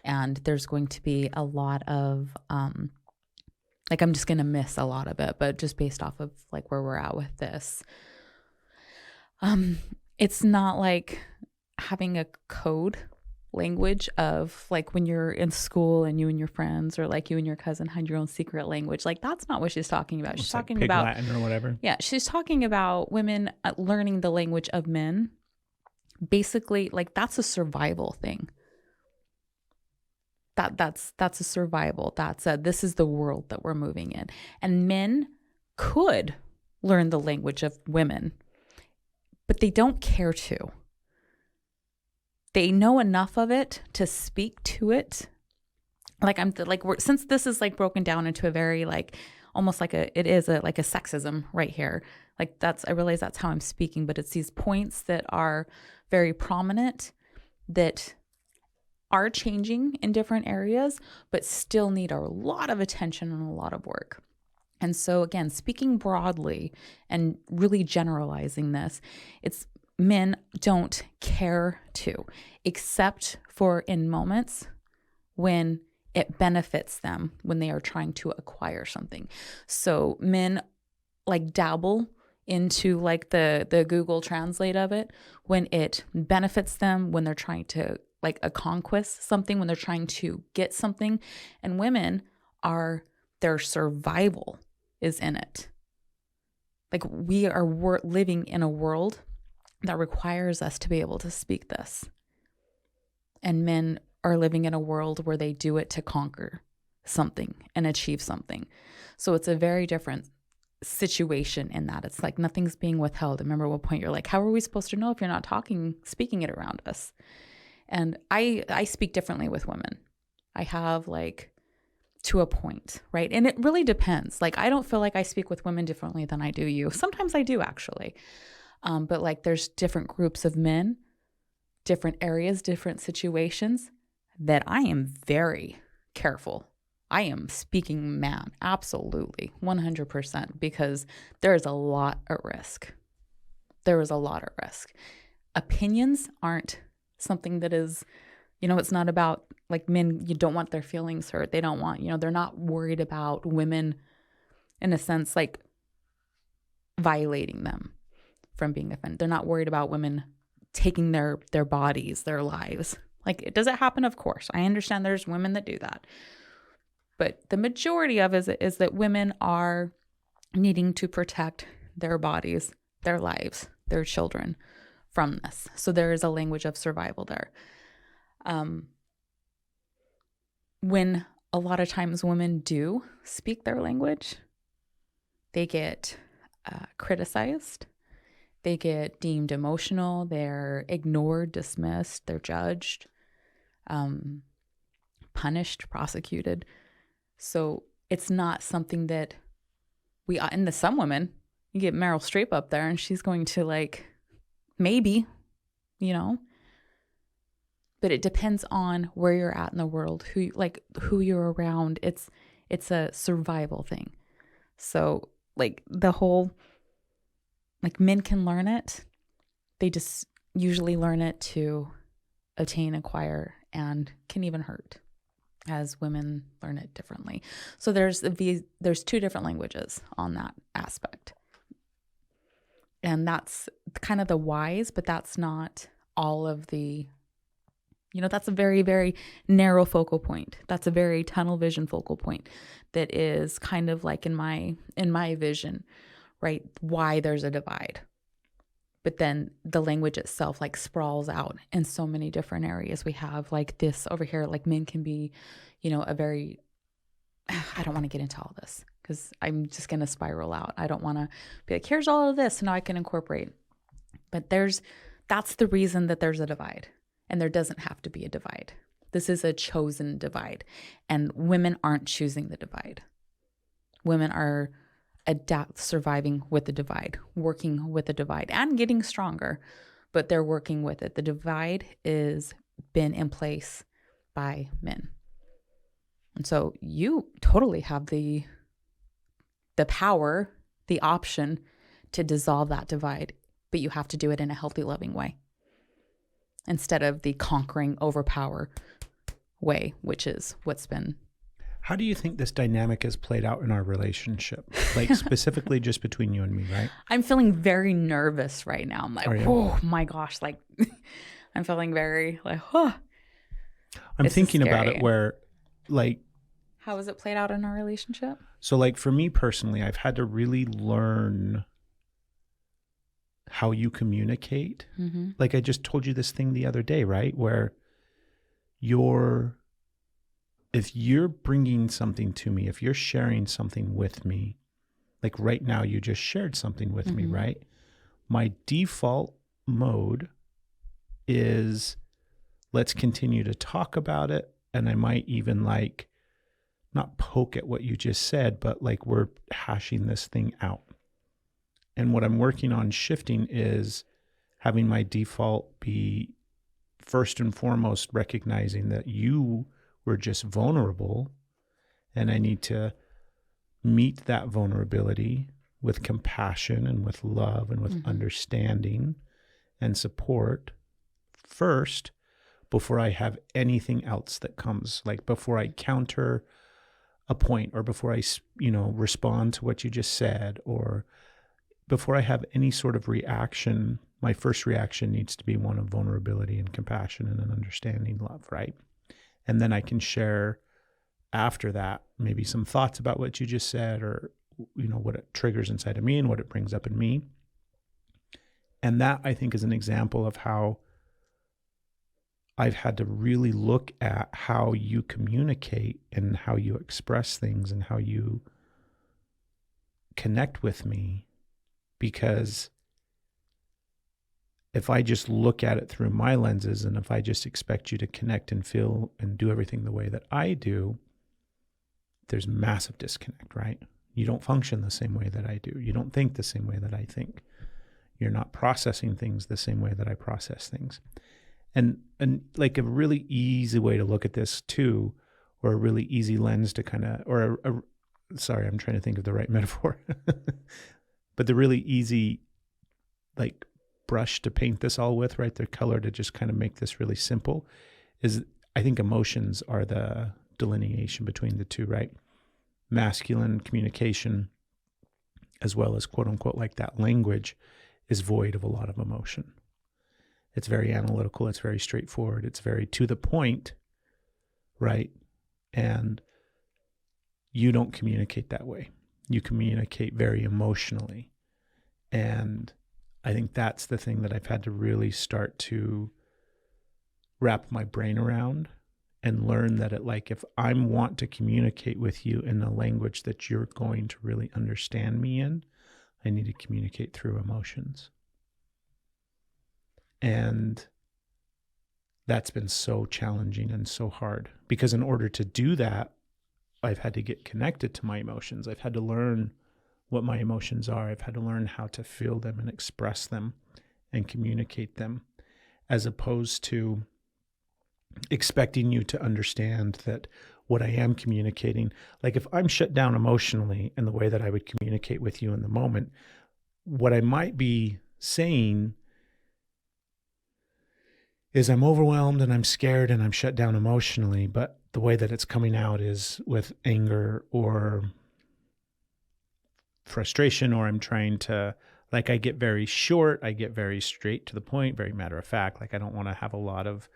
And there's going to be a lot of, like I'm just going to miss a lot of it, but just based off of like where we're at with this. It's not like having a code language of like when you're in school and you and your friends or like you and your cousin had your own secret language. Like that's not what she's talking about. She's talking Pig about Latin or whatever. Yeah, she's talking about women learning the language of men. Basically, like that's a survival thing. That's a survival. This is the world that we're moving in. And men could learn the language of women, but they don't care to. They know enough of it to speak to it. Like since this is like broken down into a very like almost like it is a sexism right here. Like I realize that's how I'm speaking, but it's these points that are very prominent that are changing in different areas, but still need a lot of attention and a lot of work. And so again, speaking broadly and really generalizing this, it's men don't care to, except for in moments when it benefits them, when they are trying to acquire something. So men like dabble into like the Google Translate of it when it benefits them, when they're trying to like a conquest something, when they're trying to get something. And women their survival is in it. Like we are living in a world that requires us to be able to speak this. And men are living in a world where they do it to conquer something and achieve something. So it's a very different situation in that. It's like nothing's being withheld. Remember at one point you're like, how are we supposed to know if you're not speaking it around us? And I speak differently with women. I have like to a point, right? And it really depends. Like I don't feel like I speak with women differently than I do you. Sometimes I do actually. But like there's different groups of men, different areas, different situations that I am very careful. I am speaking man, absolutely, 100%, because there is a lot at risk. There is a lot at risk. Opinions aren't something that is, it's not about like men, you don't want their feelings hurt. They don't want, they're not worried about women in a sense, like violating them from being offended. They're not worried about women taking their bodies, their lives. Like, does it happen? Of course. I understand there's women that do that. But the majority of it is that women are needing to protect their bodies, their lives, their children from this. So there is a language of survival there. When a lot of times women do speak their language, they get criticized. They get deemed emotional. They're ignored, dismissed. They're judged, punished, prosecuted. So it's not something that and some women, you get Meryl Streep up there and she's going to like, maybe, but but it depends on where you're at in the world, who you're around. It's a survival thing. So like the whole, like men can learn it. They just usually learn it to attain, acquire, and can even hurt, as women learn it differently. So there's two different languages on that aspect. And that's kind of the whys, but that's not all of the, that's a very, very narrow focal point. That's a very tunnel vision focal point that is kind of like in my vision, right? Why there's a divide. But then the language itself like sprawls out in so many different areas. We have like this over here, like men can be, a very, I don't want to get into all this because I'm just going to spiral out. I don't want to be like, here's all of this, and now I can incorporate. But that's the reason that there's a divide, and there doesn't have to be a divide. This is a chosen divide, and women aren't choosing the divide. Women are surviving with the divide, working with the divide, and getting stronger, but they're working with it. The divide is been in place by men. And so you totally have the power, the option to dissolve that divide, but you have to do it in a healthy, loving way instead of the conquering, overpower way, which is what's been. How do you think this dynamic has played out in our relationship? Like specifically just between you and me, right? I'm feeling very nervous right now. I'm like, oh my gosh, like I'm feeling very like, oh. I'm thinking about it where like. How has it played out in our relationship? So like for me personally, I've had to really learn how you communicate. Mm-hmm. Like I just told you this thing the other day, right? Where if you're bringing something to me, if you're sharing something with me, like right now you just shared something with me, right? My default mode is let's continue to talk about it. And I might even like not poke at what you just said, but like we're hashing this thing out. And what I'm working on shifting is having my default be first and foremost recognizing that you were just vulnerable, and I need to meet that vulnerability with compassion and with love and with understanding and support first before I have anything else that comes, like before I counter a point or before I, respond to what you just said, or before I have any sort of reaction. My first reaction needs to be one of vulnerability and compassion and an understanding love, right? And then I can share after that maybe some thoughts about what you just said, or what it triggers inside of me and what it brings up in me. And that, I think, is an example of how I've had to really look at how you communicate and how you express things and how you connect with me. Because if I just look at it through my lenses, and if I just expect you to connect and feel and do everything the way that I do, there's massive disconnect, right? You don't function the same way that I do. You don't think the same way that I think. You're not processing things the same way that I process things. And like a really easy way to look at this too, or a really easy lens to kind of, sorry, I'm trying to think of the right metaphor, but the really easy like brush to paint this all with, right? The color to just kind of make this really simple is, I think emotions are the delineation between the two, right? Masculine communication, as well as quote unquote like that language, is void of a lot of emotion. It's very analytical. It's very straightforward. It's very to the point, right? And you don't communicate that way. You communicate very emotionally. And I think that's the thing that I've had to really start to wrap my brain around and learn that if I want to communicate with you in a language that you're going to really understand me in, I need to communicate through emotions. And that's been so challenging and so hard, because in order to do that, I've had to get connected to my emotions. I've had to learn what my emotions are. I've had to learn how to feel them and express them and communicate them, as opposed to expecting you to understand that what I am communicating, like if I'm shut down emotionally in the way that I would communicate with you in the moment, what I might be saying is I'm overwhelmed and I'm scared and I'm shut down emotionally, but the way that it's coming out is with anger or frustration, or I'm trying to, like, I get very short, I get very straight to the point, very matter of fact. Like I don't want to have a lot of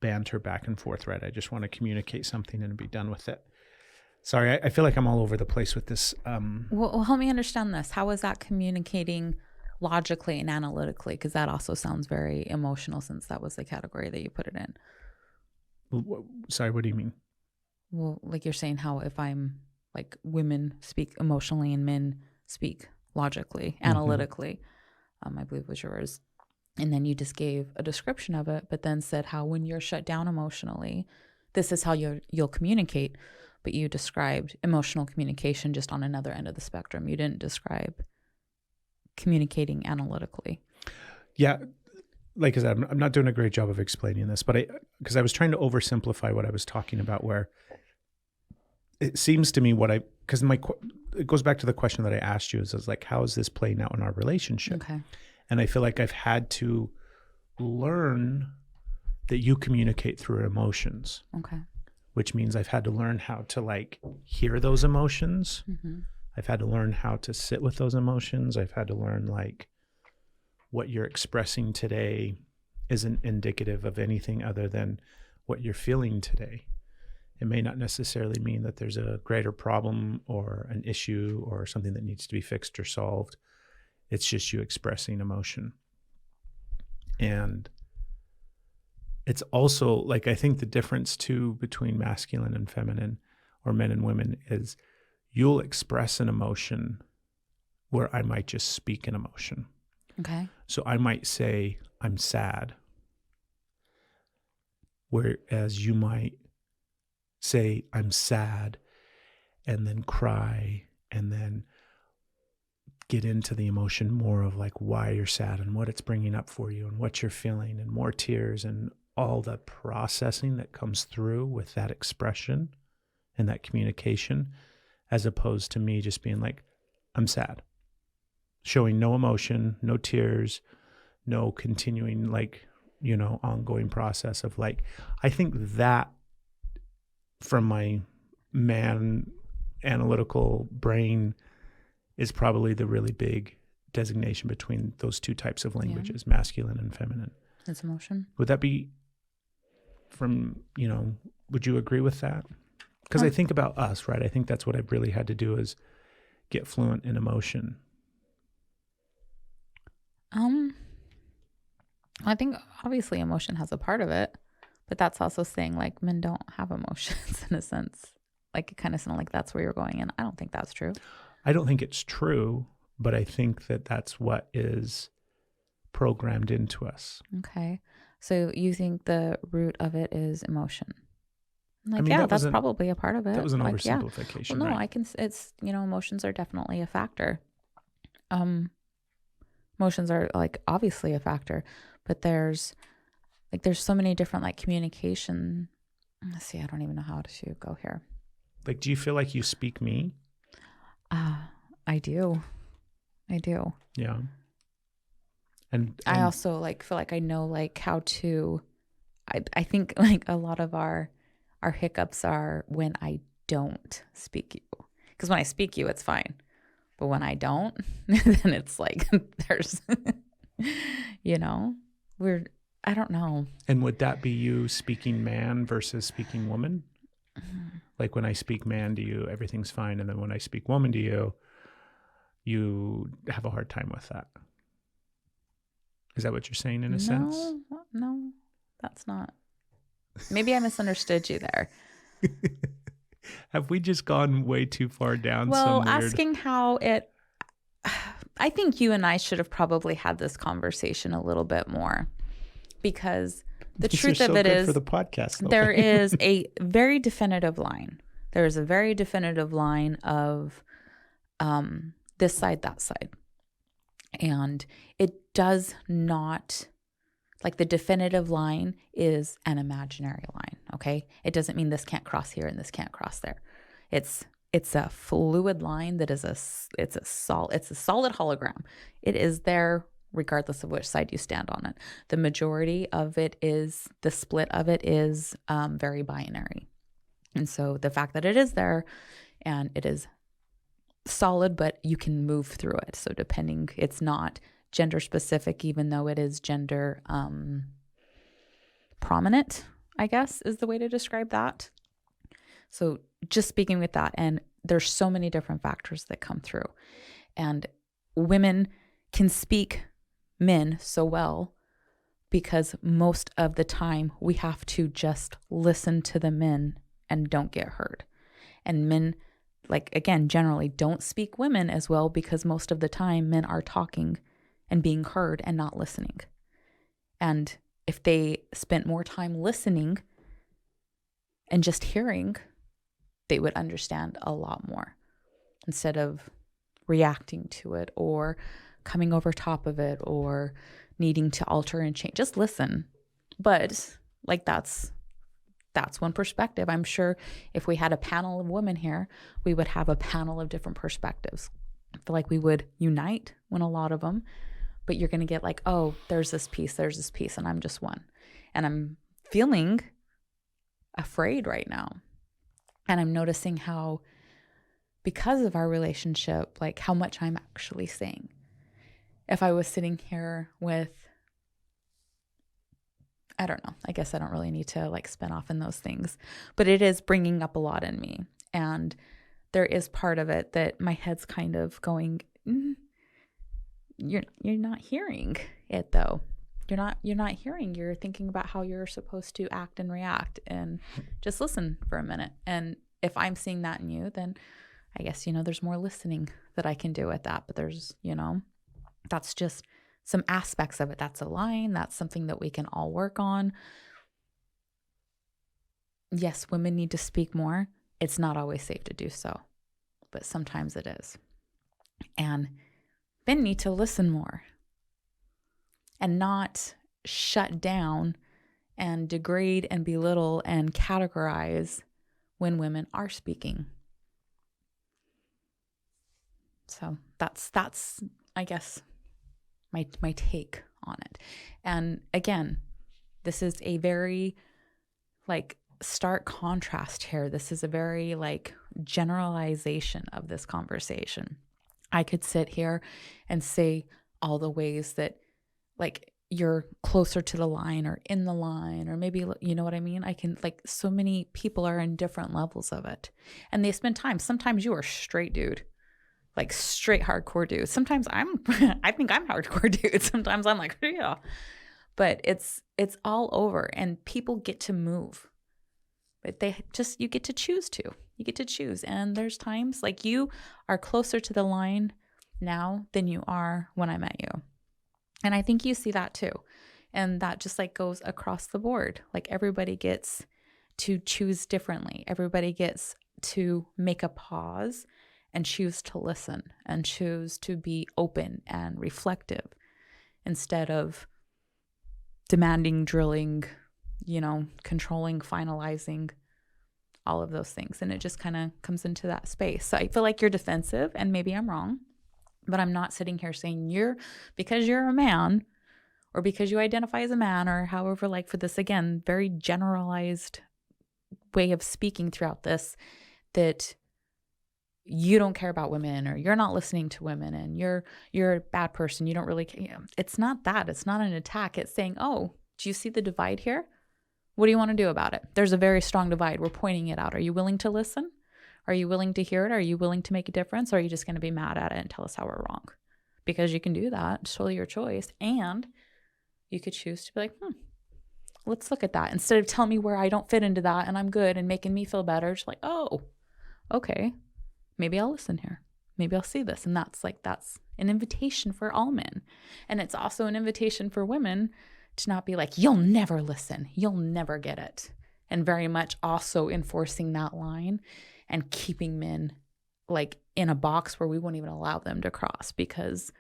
banter back and forth, right? I just want to communicate something and be done with it. Sorry, I feel like I'm all over the place with this. Well, help me understand this. How is that communicating logically and analytically? Because that also sounds very emotional, since that was the category that you put it in. Sorry, what do you mean? Well, like you're saying how if I'm like women speak emotionally and men speak logically, analytically, I believe was yours. And then you just gave a description of it, but then said how when you're shut down emotionally, this is how you'll communicate. But you described emotional communication just on another end of the spectrum. You didn't describe communicating analytically. Yeah. Like I said, I'm not doing a great job of explaining this, but because I was trying to oversimplify what I was talking about, where it seems to me because it goes back to the question that I asked you is like, how is this playing out in our relationship? Okay. And I feel like I've had to learn that you communicate through emotions. Okay. Which means I've had to learn how to like hear those emotions. Mm-hmm. I've had to learn how to sit with those emotions. I've had to learn like what you're expressing today isn't indicative of anything other than what you're feeling today. It may not necessarily mean that there's a greater problem or an issue or something that needs to be fixed or solved. It's just you expressing emotion. And it's also like, I think the difference too between masculine and feminine, or men and women, is you'll express an emotion where I might just speak an emotion. Okay. So I might say, I'm sad. Whereas you might say, I'm sad, and then cry, and then get into the emotion more of like why you're sad and what it's bringing up for you and what you're feeling, and more tears and all the processing that comes through with that expression and that communication, as opposed to me just being like, I'm sad, showing no emotion, no tears, no continuing like, ongoing process of like, I think that from my man analytical brain is probably the really big designation between those two types of languages, masculine and feminine. It's emotion. Would that be would you agree with that? Because I think about us, right? I think that's what I've really had to do is get fluent in emotion. I think obviously emotion has a part of it, but that's also saying like men don't have emotions in a sense. Like it kind of sounded like that's where you're going, and I don't think that's true. I don't think it's true, but I think that that's what is programmed into us. Okay. So you think the root of it is emotion? Like, I mean, that's probably a part of it. That was an like, oversimplification. Well, no, right? it's, emotions are definitely a factor. Emotions are like obviously a factor, but there's so many different like communication. Let's see, I don't even know how to go here. Like, do you feel like you speak me? I do. Yeah. And I also like feel like I know like how to, I think like a lot of our hiccups are when I don't speak you. Because when I speak you, it's fine. But when I don't, then it's like there's, I don't know. And would that be you speaking man versus speaking woman? Mm-hmm. Like when I speak man to you, everything's fine. And then when I speak woman to you, you have a hard time with that. Is that what you're saying in a sense? No, that's not. Maybe I misunderstood you there. Have we just gone way too far down? Well, asking how it, I think you and I should have probably had this conversation a little bit more, because the truth of it is, for the podcast, though. There is a very definitive line. There is a very definitive line of this side, that side. And it does not, Like the definitive line is an imaginary line, okay? It doesn't mean this can't cross here and this can't cross there. It's a fluid line that is it's a solid hologram. It is there regardless of which side you stand on it. The majority of it is, the split of it is very binary. And so the fact that it is there and it is solid, but you can move through it. So depending, it's not gender specific, even though it is gender prominent, I guess is the way to describe that. So just speaking with that, and there's so many different factors that come through, and women can speak men so well because most of the time we have to just listen to the men and don't get heard. And men, like, again, generally don't speak women as well because most of the time men are talking and being heard and not listening. And if they spent more time listening and just hearing, they would understand a lot more instead of reacting to it or coming over top of it or needing to alter and change. Just listen. But like that's one perspective. I'm sure if we had a panel of women here, we would have a panel of different perspectives. I feel like we would unite when a lot of them, but you're going to get like, oh, there's this piece, and I'm just one. And I'm feeling afraid right now. And I'm noticing how, because of our relationship, like how much I'm actually saying. If I was sitting here with, I don't know, I guess I don't really need to like spin off in those things, but it is bringing up a lot in me. And there is part of it that my head's kind of going, you're not hearing it though. You're not hearing. You're thinking about how you're supposed to act and react, and just listen for a minute. And if I'm seeing that in you, then I guess, there's more listening that I can do with that. But there's, that's just some aspects of it. That's a line. That's something that we can all work on. Yes, women need to speak more. It's not always safe to do so, but sometimes it is. And men need to listen more and not shut down and degrade and belittle and categorize when women are speaking. So that's I guess my take on it. And again, this is a very like stark contrast here. This is a very like generalization of this conversation. I could sit here and say all the ways that like you're closer to the line or in the line, or maybe, you know what I mean? I can, like, so many people are in different levels of it and they spend time. Sometimes you are straight dude, like straight hardcore dude. Sometimes I think I'm hardcore dude. Sometimes I'm like, yeah, but it's all over, and people get to move, but you get to choose. And there's times like you are closer to the line now than you are when I met you. And I think you see that too. And that just like goes across the board. Like everybody gets to choose differently. Everybody gets to make a pause and choose to listen and choose to be open and reflective instead of demanding, drilling, controlling, finalizing, all of those things. And it just kind of comes into that space. So I feel like you're defensive, and maybe I'm wrong, but I'm not sitting here saying because you're a man or because you identify as a man or however, like for this, again, very generalized way of speaking throughout this, that you don't care about women or you're not listening to women and you're a bad person. You don't really care. It's not that. It's not an attack. It's saying, oh, do you see the divide here? What do you want to do about it? There's a very strong divide. We're pointing it out. Are you willing to listen? Are you willing to hear it? Are you willing to make a difference? Or are you just going to be mad at it and tell us how we're wrong? Because you can do that. It's totally your choice. And you could choose to be like, let's look at that. Instead of telling me where I don't fit into that and I'm good and making me feel better, just like, oh, okay, maybe I'll listen here. Maybe I'll see this. And that's an invitation for all men. And it's also an invitation for women to not be like, you'll never listen. You'll never get it. And very much also enforcing that line and keeping men like in a box where we won't even allow them to cross, because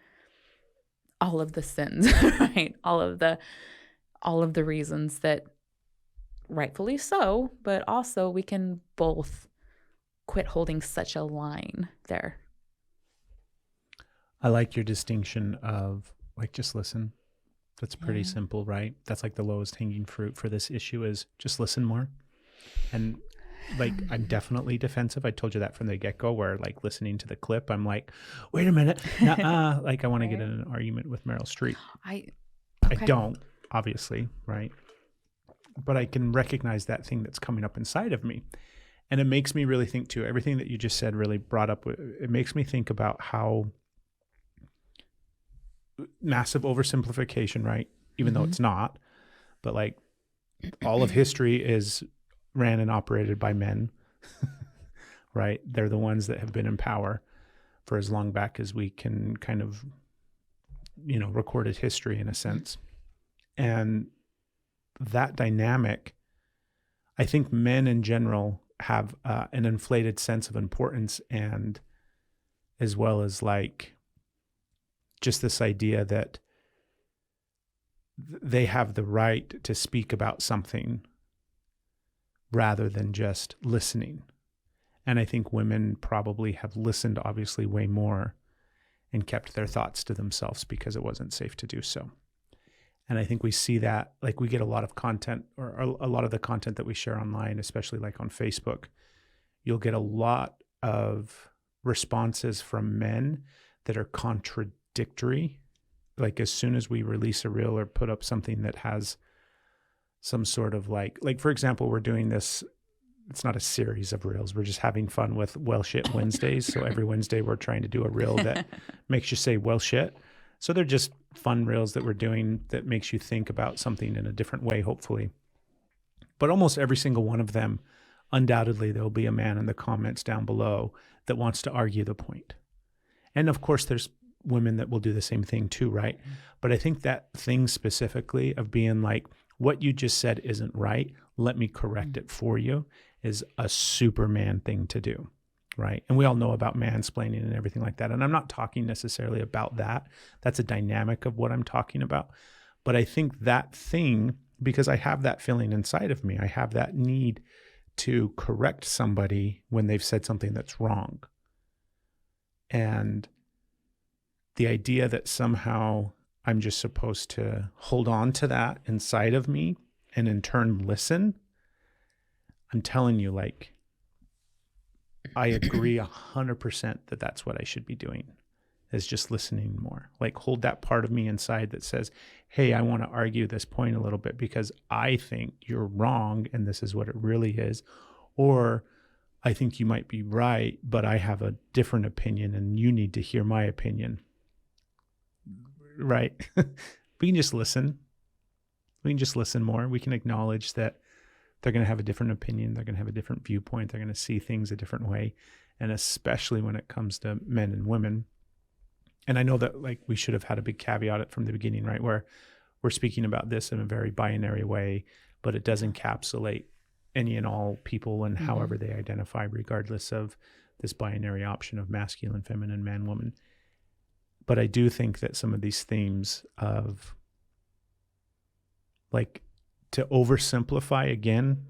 all of the sins, right? All of the all of the reasons that rightfully so, but also we can both quit holding such a line there. I like your distinction of like, just listen. That's pretty simple, right? That's like the lowest hanging fruit for this issue is just listen more. And like, I'm definitely defensive. I told you that from the get-go, where like listening to the clip, I'm like, wait a minute. Nuh-uh. Like I want to get in an argument with Meryl Streep. I don't, obviously, right? But I can recognize that thing that's coming up inside of me. And it makes me really think too, everything that you just said really brought up, it makes me think about how massive oversimplification, right? Even though it's not, but like all of history is ran and operated by men, right? They're the ones that have been in power for as long back as we can kind of, recorded history in a sense. And that dynamic, I think men in general have an inflated sense of importance, and as well as like just this idea that they have the right to speak about something rather than just listening. And I think women probably have listened obviously way more and kept their thoughts to themselves because it wasn't safe to do so. And I think we see that, like we get a lot of content, or a lot of the content that we share online, especially like on Facebook, you'll get a lot of responses from men that are contradictory. Like as soon as we release a reel or put up something that has some sort of like for example, we're doing this, it's not a series of reels. We're just having fun with well shit Wednesdays. So every Wednesday we're trying to do a reel that makes you say well shit. So they're just fun reels that we're doing that makes you think about something in a different way, hopefully. But almost every single one of them, undoubtedly, there'll be a man in the comments down below that wants to argue the point. And of course, there's women that will do the same thing too, right? But I think that thing specifically of being like, what you just said isn't right, let me correct it for you, is a Superman thing to do. Right. And we all know about mansplaining and everything like that. And I'm not talking necessarily about that. That's a dynamic of what I'm talking about. But I think that thing, because I have that feeling inside of me, I have that need to correct somebody when they've said something that's wrong. And the idea that somehow I'm just supposed to hold on to that inside of me and in turn listen, I'm telling you, like, I agree 100% that that's what I should be doing, is just listening more. Like hold that part of me inside that says, hey, I want to argue this point a little bit because I think you're wrong and this is what it really is. Or I think you might be right, but I have a different opinion and you need to hear my opinion. Right? We can just listen. We can just listen more. We can acknowledge that they're going to have a different opinion. They're going to have a different viewpoint. They're going to see things a different way. And especially when it comes to men and women. And I know that like we should have had a big caveat from the beginning, right? Where we're speaking about this in a very binary way, but it does encapsulate any and all people and however they identify, regardless of this binary option of masculine, feminine, man, woman. But I do think that some of these themes of like, to oversimplify again,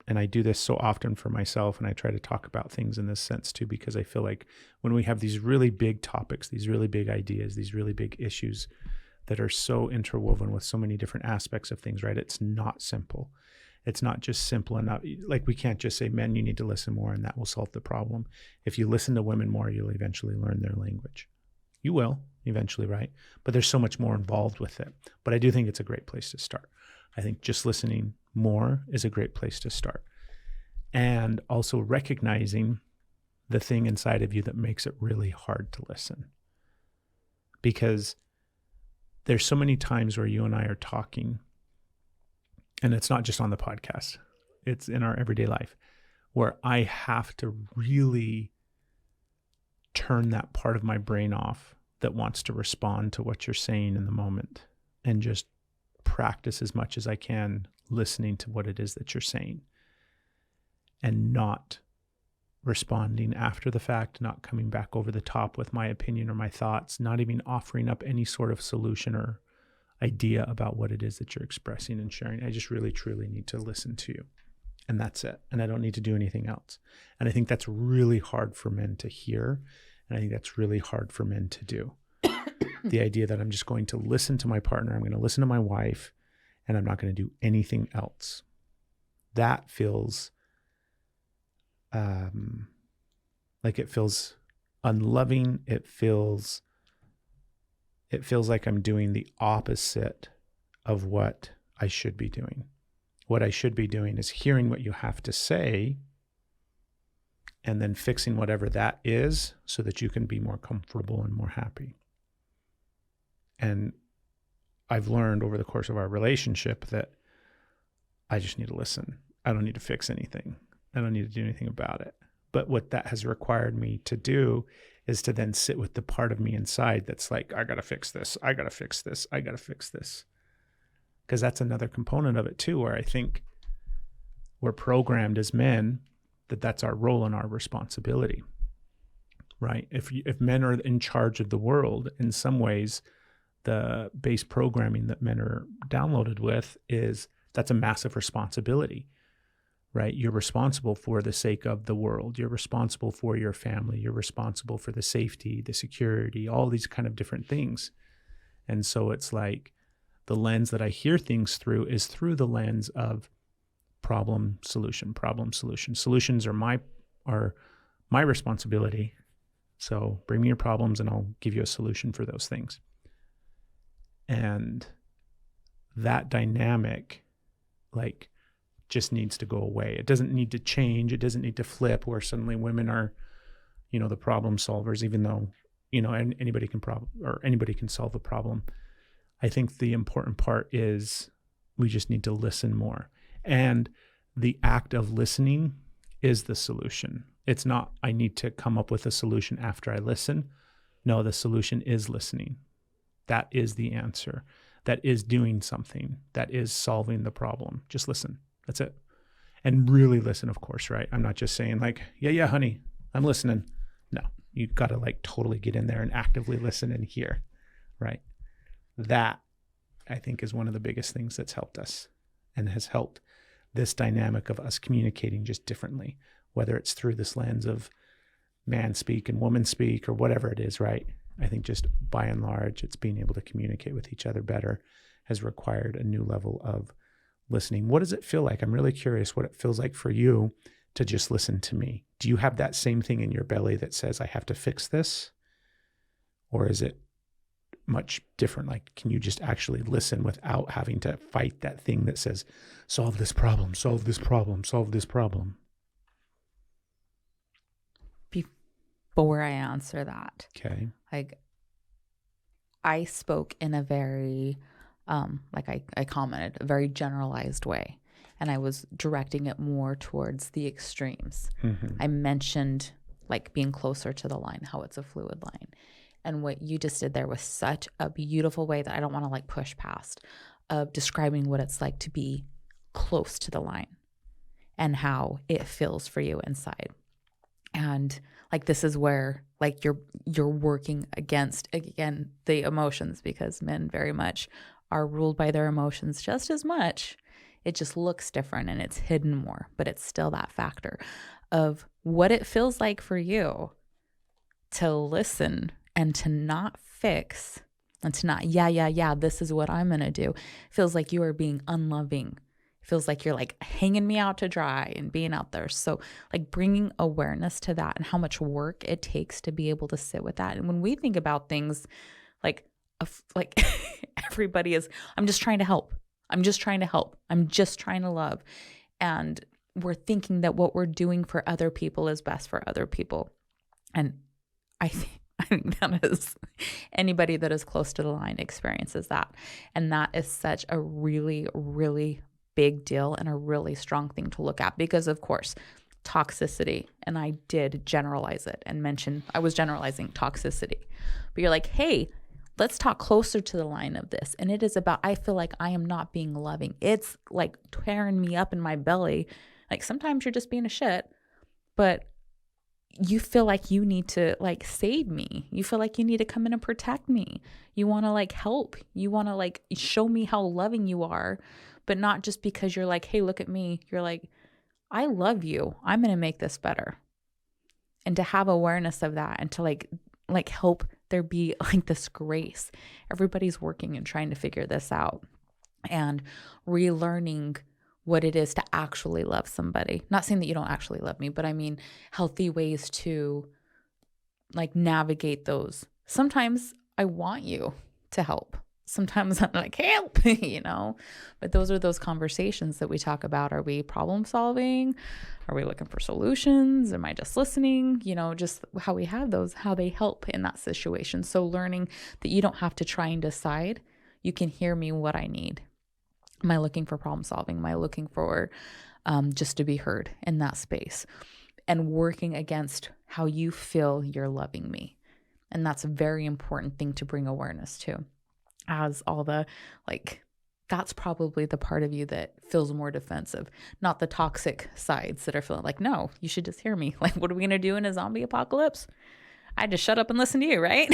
and I do this so often for myself, and I try to talk about things in this sense too, because I feel like when we have these really big topics, these really big ideas, these really big issues that are so interwoven with so many different aspects of things, right? It's not simple. It's not just simple enough. Like we can't just say, men, you need to listen more and that will solve the problem. If you listen to women more, you'll eventually learn their language. You will eventually, right? But there's so much more involved with it. But I do think it's a great place to start. I think just listening more is a great place to start. And also recognizing the thing inside of you that makes it really hard to listen. Because there's so many times where you and I are talking, and it's not just on the podcast, it's in our everyday life, where I have to really turn that part of my brain off that wants to respond to what you're saying in the moment and just practice as much as I can listening to what it is that you're saying and not responding after the fact, not coming back over the top with my opinion or my thoughts, not even offering up any sort of solution or idea about what it is that you're expressing and sharing. I just really, truly need to listen to you. And that's it. And I don't need to do anything else. And I think that's really hard for men to hear. And I think that's really hard for men to do. The idea that I'm just going to listen to my partner, I'm going to listen to my wife, and I'm not going to do anything else. That feels like it feels unloving. It feels like I'm doing the opposite of what I should be doing. What I should be doing is hearing what you have to say and then fixing whatever that is so that you can be more comfortable and more happy. And I've learned over the course of our relationship that I just need to listen. I don't need to fix anything. I don't need to do anything about it. But what that has required me to do is to then sit with the part of me inside that's like, I got to fix this. I got to fix this. I got to fix this. Because that's another component of it too, where I think we're programmed as men that that's our role and our responsibility, right? If men are in charge of the world, in some ways, the base programming that men are downloaded with is that's a massive responsibility, right? You're responsible for the sake of the world. You're responsible for your family. You're responsible for the safety, the security, all these kind of different things. And so it's like the lens that I hear things through is through the lens of problem, solution, problem, solution. Solutions are my responsibility. So bring me your problems and I'll give you a solution for those things. And that dynamic, like, just needs to go away. It doesn't need to change. It doesn't need to flip where suddenly women are, the problem solvers, even though, anybody can solve a problem. I think the important part is we just need to listen more. And the act of listening is the solution. It's not, I need to come up with a solution after I listen. No, the solution is listening. That is the answer. That is doing something. That is solving the problem. Just listen. That's it. And really listen, of course, right? I'm not just saying like, yeah, honey, I'm listening. No, you've got to like totally get in there and actively listen and hear, right? That, I think, is one of the biggest things that's helped us and has helped this dynamic of us communicating just differently, whether it's through this lens of man speak and woman speak or whatever it is, right? I think just by and large, it's being able to communicate with each other better has required a new level of listening. What does it feel like? I'm really curious what it feels like for you to just listen to me. Do you have that same thing in your belly that says, I have to fix this? Or is it much different? Like, can you just actually listen without having to fight that thing that says, solve this problem, solve this problem, solve this problem? Before I answer that, okay, like, I spoke in a very, I commented, a very generalized way. And I was directing it more towards the extremes. Mm-hmm. I mentioned like being closer to the line, how it's a fluid line. And what you just did there was such a beautiful way that I don't want to like push past of describing what it's like to be close to the line and how it feels for you inside. And like, this is where like you're working against, again, the emotions, because men very much are ruled by their emotions just as much. It just looks different and it's hidden more, but it's still that factor of what it feels like for you to listen and to not fix and to not, yeah, this is what I'm going to do. Feels like you are being unloving. Feels like you're like hanging me out to dry and being out there. So like bringing awareness to that and how much work it takes to be able to sit with that. And when we think about things like everybody is, I'm just trying to help. I'm just trying to help. I'm just trying to love. And we're thinking that what we're doing for other people is best for other people. And I think that is, anybody that is close to the line experiences that. And that is such a really, really big deal and a really strong thing to look at, because of course, toxicity, and I did generalize it and mention, I was generalizing toxicity, but you're like, hey, let's talk closer to the line of this. And it is about, I feel like I am not being loving. It's like tearing me up in my belly. Like sometimes you're just being a shit, but you feel like you need to like save me. You feel like you need to come in and protect me. You want to like help. You want to like show me how loving you are, but not just because you're like, hey, look at me. You're like, I love you. I'm going to make this better. And to have awareness of that and to like help there be like this grace. Everybody's working and trying to figure this out and relearning what it is to actually love somebody. Not saying that you don't actually love me, but I mean healthy ways to like navigate those. Sometimes I want you to help. Sometimes I'm like, help, you know, but those are those conversations that we talk about. Are we problem solving? Are we looking for solutions? Am I just listening? You know, just how we have those, how they help in that situation. So learning that you don't have to try and decide. You can hear me what I need. Am I looking for problem solving? Am I looking for just to be heard in that space? And working against how you feel you're loving me. And that's a very important thing to bring awareness to. As all the, like, that's probably the part of you that feels more defensive, not the toxic sides that are feeling like, no, you should just hear me. Like, what are we going to do in a zombie apocalypse? I just shut up and listen to you, right?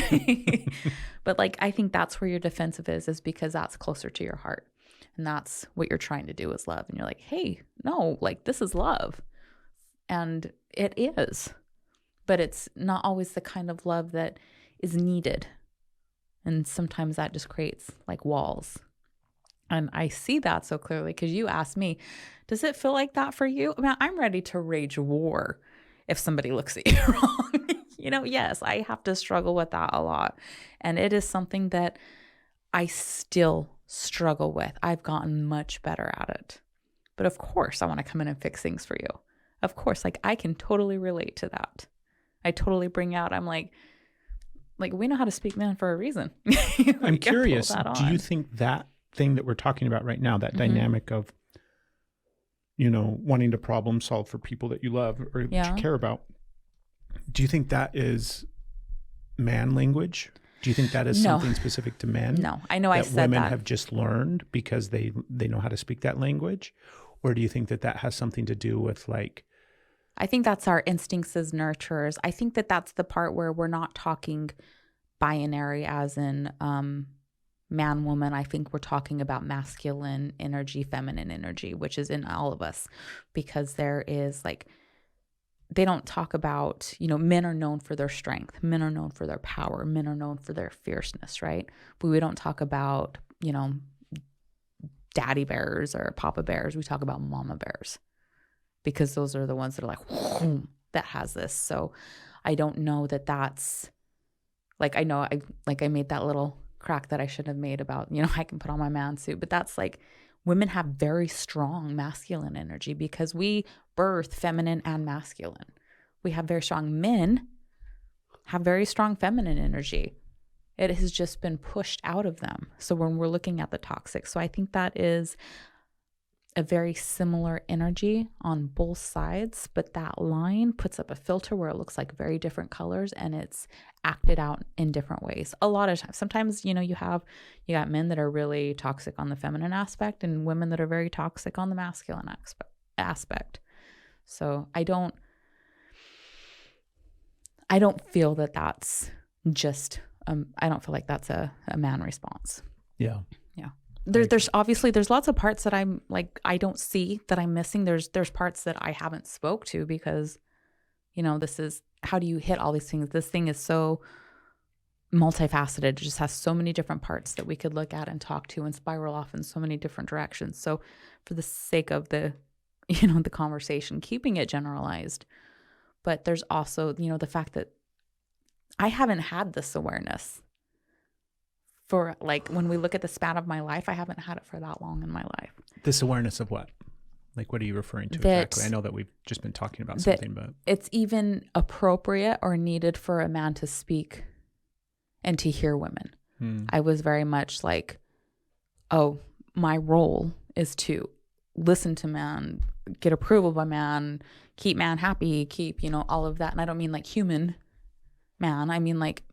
But like, I think that's where your defensive is because that's closer to your heart. And that's what you're trying to do is love. And you're like, hey, no, like this is love. And it is, but it's not always the kind of love that is needed. And sometimes that just creates like walls. And I see that so clearly because you asked me, does it feel like that for you? I mean, I'm ready to rage war if somebody looks at you wrong. You know, yes, I have to struggle with that a lot. And it is something that I still struggle with. I've gotten much better at it. But of course, I want to come in and fix things for you. Of course, like I can totally relate to that. I totally bring out, I'm like we know how to speak man for a reason. I'm curious, do you think that thing that we're talking about right now, that dynamic of, you know, wanting to problem solve for people that you love or that you care about, do you think that is man language? Do you think that is something specific to men? No, I know I said that. Women have just learned because they know how to speak that language? Or do you think that has something to do with like, I think that's our instincts as nurturers. I think that that's the part where we're not talking binary as in man, woman. I think we're talking about masculine energy, feminine energy, which is in all of us because there is like, they don't talk about, you know, men are known for their strength. Men are known for their power. Men are known for their fierceness, right? But we don't talk about, you know, daddy bears or papa bears. We talk about mama bears. Because those are the ones that are like, whoom, that has this. So I don't know that that's like, I know I made that little crack that I should have made about, you know, I can put on my man suit, but that's like women have very strong masculine energy because we birth feminine and masculine. We have very strong men have very strong feminine energy. It has just been pushed out of them. So when we're looking at the toxic, so I think that is a very similar energy on both sides, but that line puts up a filter where it looks like very different colors and it's acted out in different ways. A lot of times, sometimes, you know, you got men that are really toxic on the feminine aspect and women that are very toxic on the masculine aspect. So I don't feel that that's just, I don't feel like that's a man response. Yeah. Yeah. There's obviously there's lots of parts that I'm like, I don't see that I'm missing. There's parts that I haven't spoke to because, you know, this is, how do you hit all these things? This thing is so multifaceted. It just has so many different parts that we could look at and talk to and spiral off in so many different directions. So for the sake of the, you know, the conversation, keeping it generalized, but there's also, you know, the fact that I haven't had this awareness for like, when we look at the span of my life, I haven't had it for that long in my life. This awareness of what? Like, what are you referring to exactly? I know that we've just been talking about something, but it's even appropriate or needed for a man to speak and to hear women. I was very much like, oh, my role is to listen to man, get approval by man, keep man happy, keep, you know, all of that. And I don't mean like human man. I mean like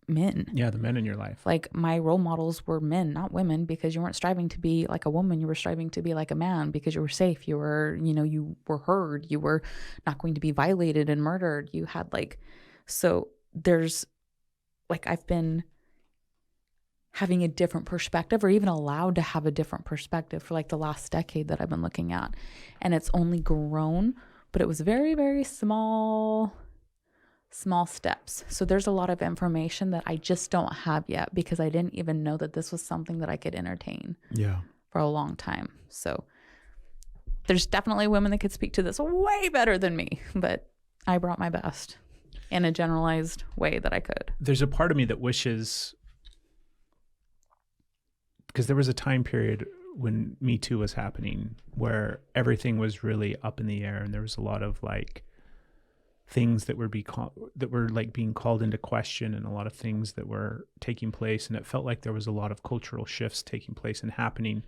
men. Yeah, the men in your life. Like my role models were men, not women, because you weren't striving to be like a woman. You were striving to be like a man because you were safe. You were, you were heard. You were not going to be violated and murdered. You had so there's I've been having a different perspective, or even allowed to have a different perspective for the last decade that I've been looking at. And it's only grown, but it was very, very small steps. So there's a lot of information that I just don't have yet because I didn't even know that this was something that I could entertain for a long time. So there's definitely women that could speak to this way better than me, but I brought my best in a generalized way that I could. There's a part of me that wishes, because there was a time period when Me Too was happening where everything was really up in the air, and there was a lot of things that were being called into question, and a lot of things that were taking place, and it felt like there was a lot of cultural shifts taking place and happening,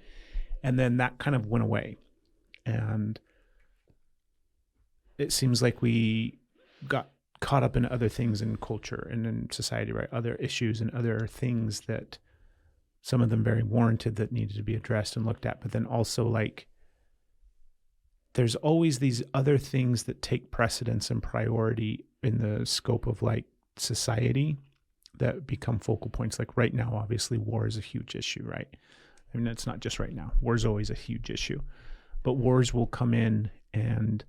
and then that kind of went away, and it seems like we got caught up in other things in culture and in society, right? Other issues and other things that some of them very warranted that needed to be addressed and looked at, but then also there's always these other things that take precedence and priority in the scope of society that become focal points. Like right now, obviously war is a huge issue, right? I mean, it's not just right now. War is always a huge issue, but wars will come in and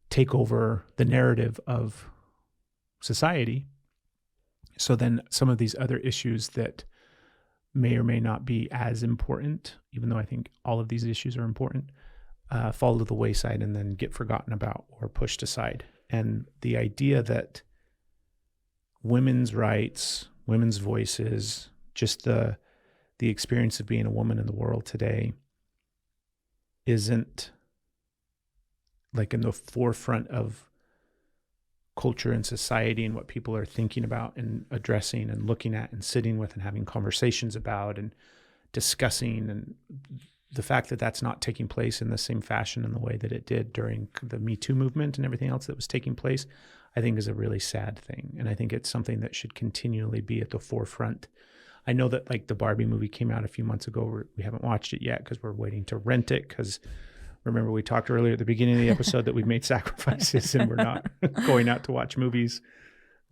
take over the narrative of society. So then some of these other issues that may or may not be as important, even though I think all of these issues are important, fall to the wayside and then get forgotten about or pushed aside. And the idea that women's rights, women's voices, just the experience of being a woman in the world today isn't in the forefront of culture and society and what people are thinking about and addressing and looking at and sitting with and having conversations about and discussing. And the fact that that's not taking place in the same fashion in the way that it did during the Me Too movement and everything else that was taking place, I think is a really sad thing. And I think it's something that should continually be at the forefront. I know that the Barbie movie came out a few months ago. We haven't watched it yet because we're waiting to rent it, because remember we talked earlier at the beginning of the episode that we've made sacrifices and we're not going out to watch movies.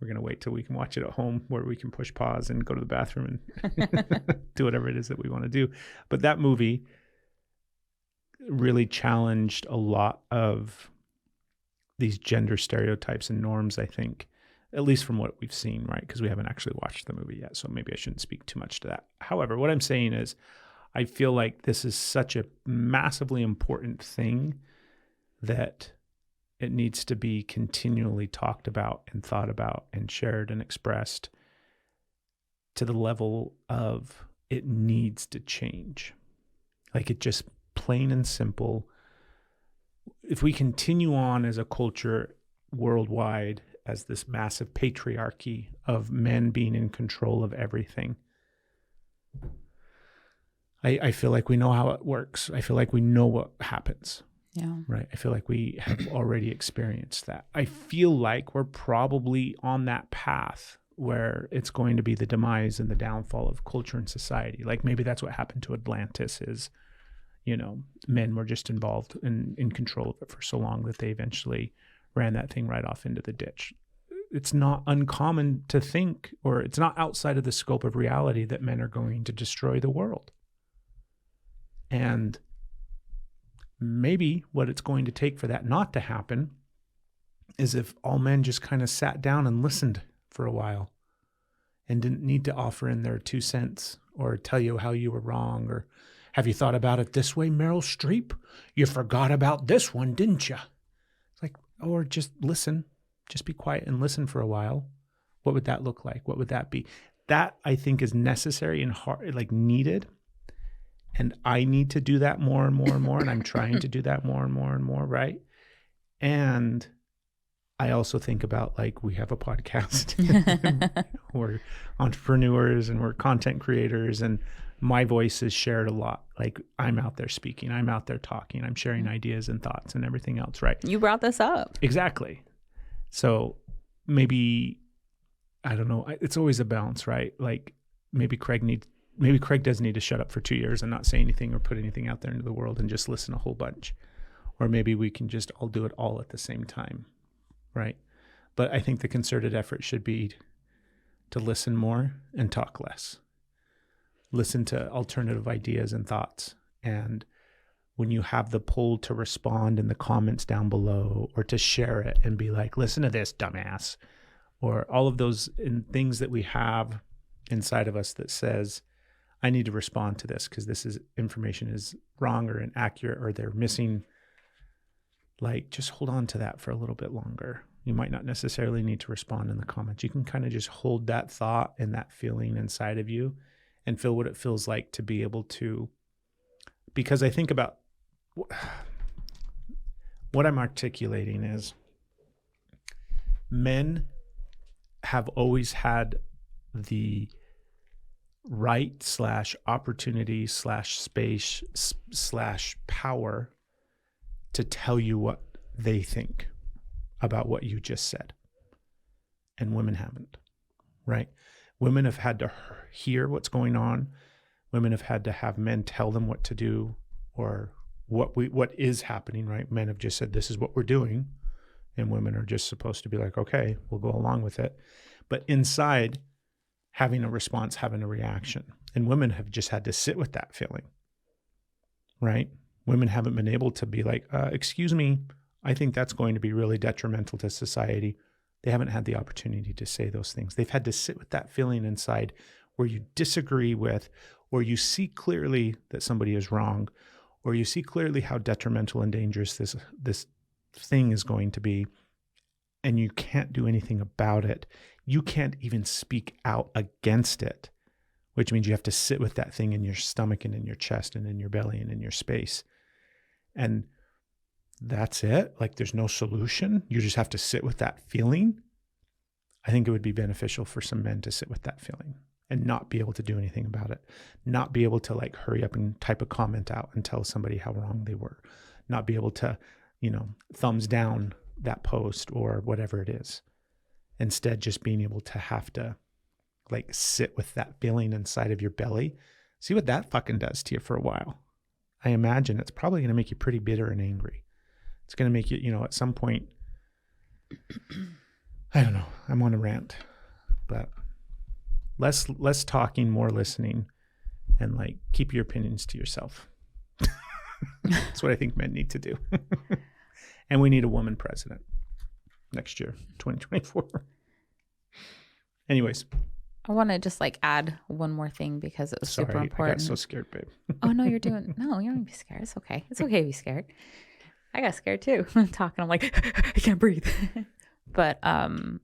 We're going to wait till we can watch it at home where we can push pause and go to the bathroom and do whatever it is that we want to do. But that movie really challenged a lot of these gender stereotypes and norms, I think, at least from what we've seen, right? Because we haven't actually watched the movie yet, so maybe I shouldn't speak too much to that. However, what I'm saying is I feel like this is such a massively important thing that it needs to be continually talked about and thought about and shared and expressed to the level of it needs to change. It just plain and simple. If we continue on as a culture worldwide as this massive patriarchy of men being in control of everything, I feel like we know how it works. I feel like we know what happens. Yeah. Right. I feel like we have already experienced that. I feel like we're probably on that path where it's going to be the demise and the downfall of culture and society. Maybe that's what happened to Atlantis is, men were just involved in control of it for so long that they eventually ran that thing right off into the ditch. It's not uncommon to think, or it's not outside of the scope of reality, that men are going to destroy the world. And maybe what it's going to take for that not to happen is if all men just kind of sat down and listened for a while and didn't need to offer in their 2 cents or tell you how you were wrong, or have you thought about it this way, Meryl Streep? You forgot about this one, didn't you? It's or just listen, just be quiet and listen for a while. What would that look like? What would that be? That I think is necessary and hard, needed. And I need to do that more and more and more. And I'm trying to do that more and more and more, right? And I also think about we have a podcast. We're entrepreneurs and we're content creators, and my voice is shared a lot. I'm out there speaking, I'm out there talking, I'm sharing ideas and thoughts and everything else, right? You brought this up. Exactly. So maybe I don't know. It's always a balance, right? Like maybe Craig does need to shut up for 2 years and not say anything or put anything out there into the world and just listen a whole bunch. Or maybe we can just all do it all at the same time, right? But I think the concerted effort should be to listen more and talk less. Listen to alternative ideas and thoughts. And when you have the pull to respond in the comments down below or to share it and be like, listen to this, dumbass, or all of those things that we have inside of us that says, I need to respond to this because this is information is wrong or inaccurate or they're missing. Like, just hold on to that for a little bit longer. You might not necessarily need to respond in the comments. You can kind of just hold that thought and that feeling inside of you and feel what it feels like to be able to, because I think about what I'm articulating is men have always had the right / opportunity / space / power to tell you what they think about what you just said. And women haven't, right? Women have had to hear what's going on. Women have had to have men tell them what to do or what is happening, right? Men have just said, this is what we're doing. And women are just supposed to be like, okay, we'll go along with it. But inside, having a response, having a reaction. And women have just had to sit with that feeling, right? Women haven't been able to be like, excuse me, I think that's going to be really detrimental to society. They haven't had the opportunity to say those things. They've had to sit with that feeling inside where you disagree with, or you see clearly that somebody is wrong, or you see clearly how detrimental and dangerous this thing is going to be, and you can't do anything about it. You can't even speak out against it, which means you have to sit with that thing in your stomach and in your chest and in your belly and in your space. And that's it. Like, there's no solution. You just have to sit with that feeling. I think it would be beneficial for some men to sit with that feeling and not be able to do anything about it. Not be able to like hurry up and type a comment out and tell somebody how wrong they were. Not be able to, thumbs down that post or whatever it is. Instead, just being able to have to like sit with that feeling inside of your belly. See what that fucking does to you for a while. I imagine it's probably going to make you pretty bitter and angry. It's going to make you, at some point, I don't know, I'm on a rant, but less talking, more listening, and like keep your opinions to yourself. That's what I think men need to do. And we need a woman president next year, 2024. Anyways. I want to just like add one more thing because it was super important. I got so scared, babe. Oh, no, you don't need to be scared. It's okay. It's okay to be scared. I got scared too. Talking, I'm like, I can't breathe. But how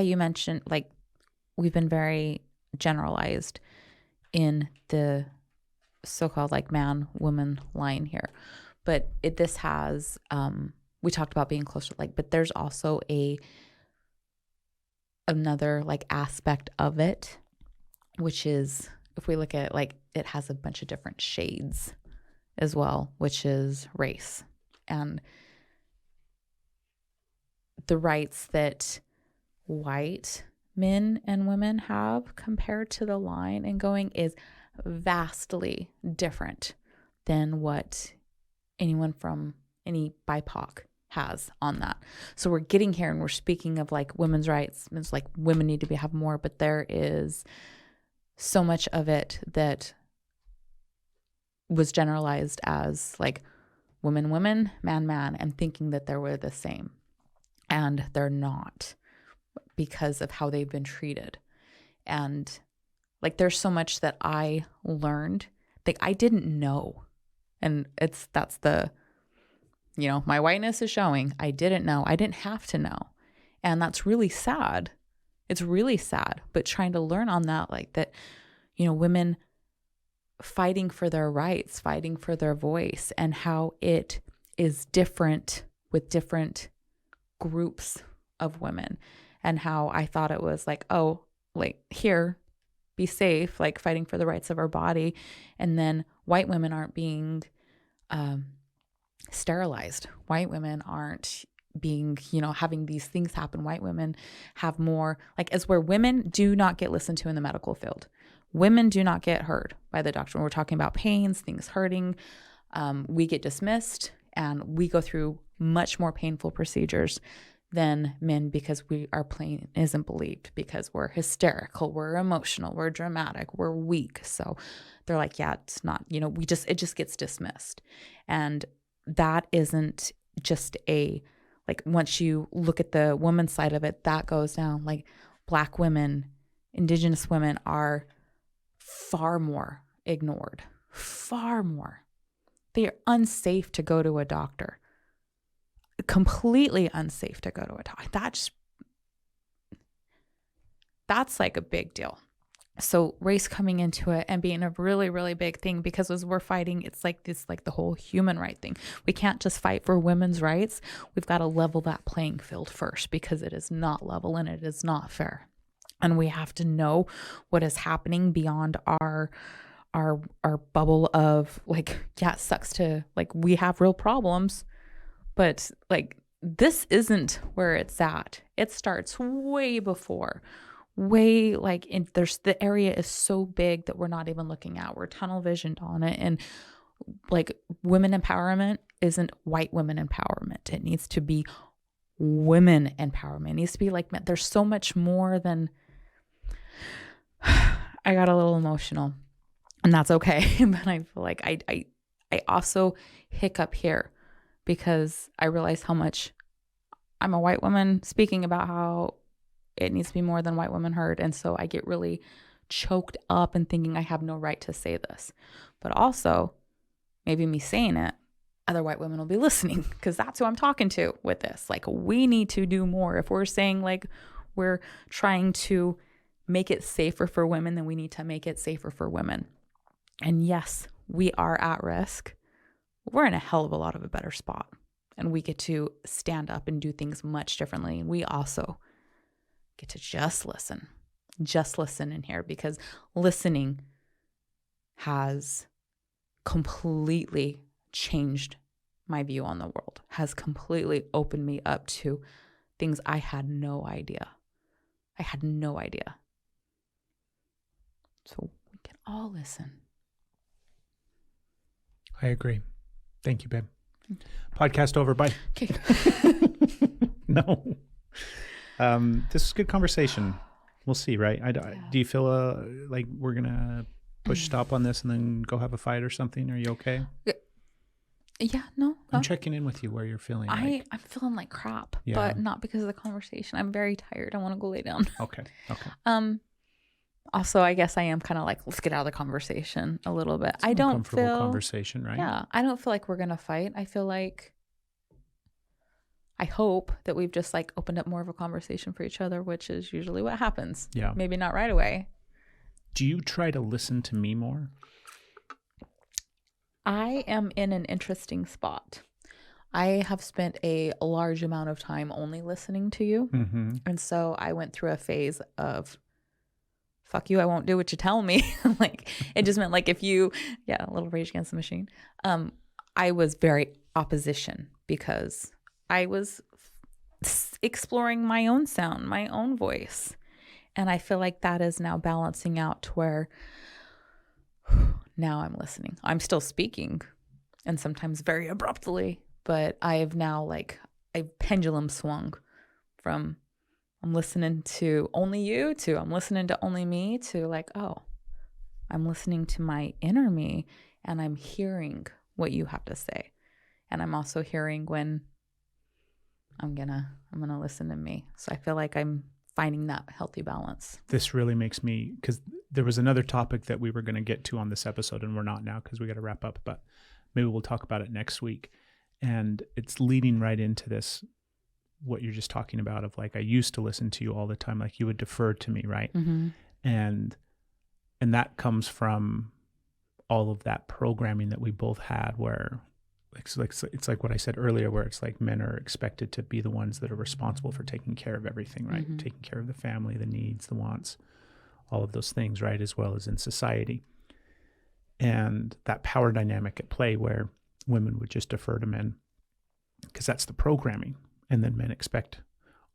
you mentioned, like, we've been very generalized in the so-called like man-woman line here. But this has, we talked about being closer, like, but there's also another like aspect of it, which is, if we look at it, like, it has a bunch of different shades as well, which is race and the rights that white men and women have compared to the line and going is vastly different than what anyone from any BIPOC has on that. So we're getting here and we're speaking of like women's rights. It's like women need to have more, but there is so much of it that was generalized as like women, man, and thinking that they were the same. And they're not, because of how they've been treated. And like, there's so much that I learned that I didn't know. And that's the, my whiteness is showing. I didn't know. I didn't have to know. And that's really sad. It's really sad. But trying to learn on that, like that, women fighting for their rights, fighting for their voice, and how it is different with different groups of women, and how I thought it was like, oh, like here, be safe, like fighting for the rights of our body. And then white women aren't being sterilized. White women aren't being, having these things happen. White women have more, like, as where women do not get listened to in the medical field. Women do not get heard by the doctor. When we're talking about pains, things hurting, we get dismissed, and we go through much more painful procedures than men because our pain isn't believed, because we're hysterical, we're emotional, we're dramatic, we're weak. So they're like, yeah, it's not, it just gets dismissed. And that isn't just like, once you look at the woman's side of it, that goes down. Like, Black women, Indigenous women are far more ignored, far more. They are unsafe to go to a doctor. Completely unsafe to go to a doctor. That's like a big deal. So race coming into it and being a really, really big thing, because as we're fighting, it's like this, like the whole human right thing. We can't just fight for women's rights. We've got to level that playing field first, because it is not level and it is not fair. And we have to know what is happening beyond our bubble of, like, yeah, it sucks to, like, we have real problems, but like, this isn't where it's at. It starts way before, the area is so big that we're not even looking at. We're tunnel visioned on it. And like, women empowerment isn't white women empowerment. It needs to be women empowerment. It needs to be like, there's so much more than, I got a little emotional, and that's okay. But I feel like I also hiccup here, because I realize how much I'm a white woman speaking about how it needs to be more than white women heard. And so I get really choked up and thinking I have no right to say this. But also, maybe me saying it, other white women will be listening, because that's who I'm talking to with this. Like, we need to do more. If we're saying, like, we're trying to make it safer for women, then we need to make it safer for women. And yes, we are at risk. We're in a hell of a lot of a better spot, and we get to stand up and do things much differently. And we also get to just listen in here, because listening has completely changed my view on the world, has completely opened me up to things I had no idea. So we can all listen. I agree. Thank you, babe. Podcast over. Bye. Okay. No. This is good conversation. We'll see, right? Do you feel like we're going to push stop on this and then go have a fight or something? Are you okay? Yeah, no. I'm checking in with you where you're feeling. I'm feeling like crap, but not because of the conversation. I'm very tired. I want to go lay down. Okay. Also, I guess I am kind of like, let's get out of the conversation a little bit. It's an uncomfortable conversation, right? Yeah, I don't feel like we're gonna fight. I hope that we've just like opened up more of a conversation for each other, which is usually what happens. Yeah. Maybe not right away. Do you try to listen to me more? I am in an interesting spot. I have spent a large amount of time only listening to you. Mm-hmm. And so I went through a phase of, fuck you, I won't do what you tell me. Like, it just meant like, if you, a little Rage Against the Machine. I was very opposition, because I was exploring my own sound, my own voice. And I feel like that is now balancing out to where now I'm listening. I'm still speaking, and sometimes very abruptly, but I have now, like, a pendulum swung from I'm listening to only you to I'm listening to only me to like, oh, I'm listening to my inner me, and I'm hearing what you have to say. And I'm also hearing when I'm gonna listen to me. So I feel like I'm finding that healthy balance. This really makes me, because there was another topic that we were going to get to on this episode, and we're not now because we got to wrap up, but maybe we'll talk about it next week. And it's leading right into this, what you're just talking about, of like, I used to listen to you all the time, like you would defer to me, right? Mm-hmm. And that comes from all of that programming that we both had, where it's like what I said earlier, where it's like men are expected to be the ones that are responsible for taking care of everything, right? Mm-hmm. Taking care of the family, the needs, the wants, all of those things, right? As well as in society. And that power dynamic at play where women would just defer to men, because that's the programming. And then men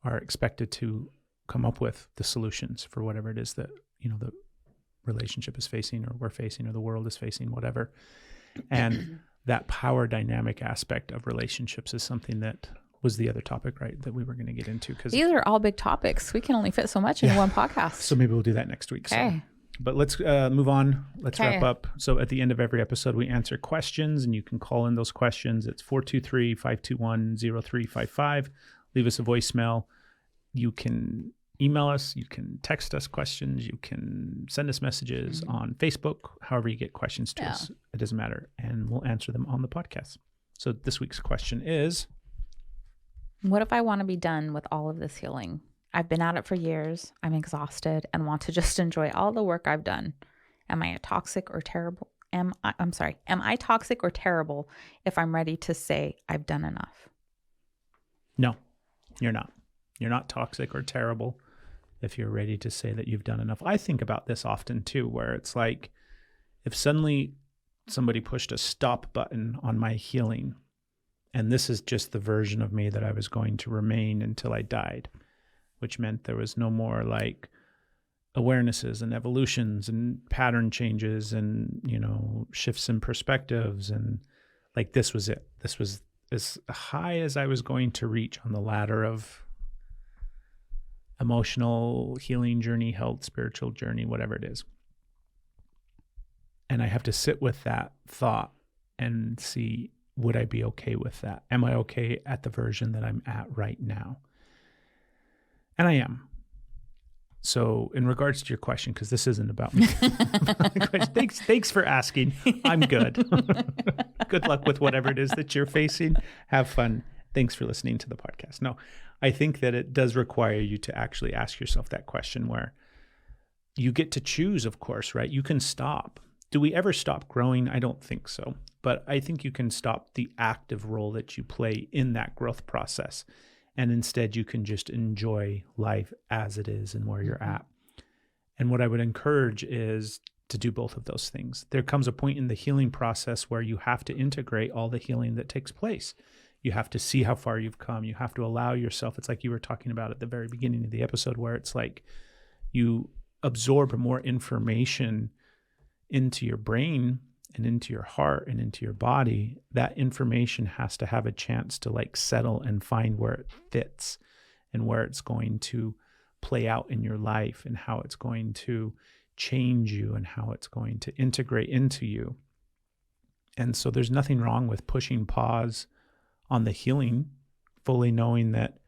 are expected to come up with the solutions for whatever it is that, the relationship is facing, or we're facing, or the world is facing, whatever. And that power dynamic aspect of relationships is something that was the other topic, right, that we were going to get into. Because these are all big topics. We can only fit so much in one podcast. So maybe we'll do that next week. Okay. So. But let's move on. Let's wrap up. So at the end of every episode, we answer questions, and you can call in those questions. It's 423-521-0355. Leave us a voicemail. You can email us. You can text us questions. You can send us messages on Facebook. However you get questions to us, it doesn't matter. And we'll answer them on the podcast. So this week's question is, what if I want to be done with all of this healing? I've been at it for years. I'm exhausted and want to just enjoy all the work I've done. Am I toxic or terrible? Am I toxic or terrible if I'm ready to say I've done enough? No, you're not. You're not toxic or terrible if you're ready to say that you've done enough. I think about this often too, where it's like, if suddenly somebody pushed a stop button on my healing, and this is just the version of me that I was going to remain until I died, which meant there was no more like awarenesses and evolutions and pattern changes and, shifts in perspectives. And like, this was it. This was as high as I was going to reach on the ladder of emotional healing journey, health, spiritual journey, whatever it is. And I have to sit with that thought and see, would I be okay with that? Am I okay at the version that I'm at right now? And I am. So in regards to your question, because this isn't about me. Thanks for asking. I'm good. Good luck with whatever it is that you're facing. Have fun. Thanks for listening to the podcast. No, I think that it does require you to actually ask yourself that question, where you get to choose, of course, right? You can stop. Do we ever stop growing? I don't think so. But I think you can stop the active role that you play in that growth process. And instead, you can just enjoy life as it is and where you're at. And what I would encourage is to do both of those things. There comes a point in the healing process where you have to integrate all the healing that takes place. You have to see how far you've come. You have to allow yourself. It's like you were talking about at the very beginning of the episode, where it's like you absorb more information into your brain and into your heart and into your body. That information has to have a chance to like settle and find where it fits and where it's going to play out in your life and how it's going to change you and how it's going to integrate into you. And so there's nothing wrong with pushing pause on the healing, fully knowing that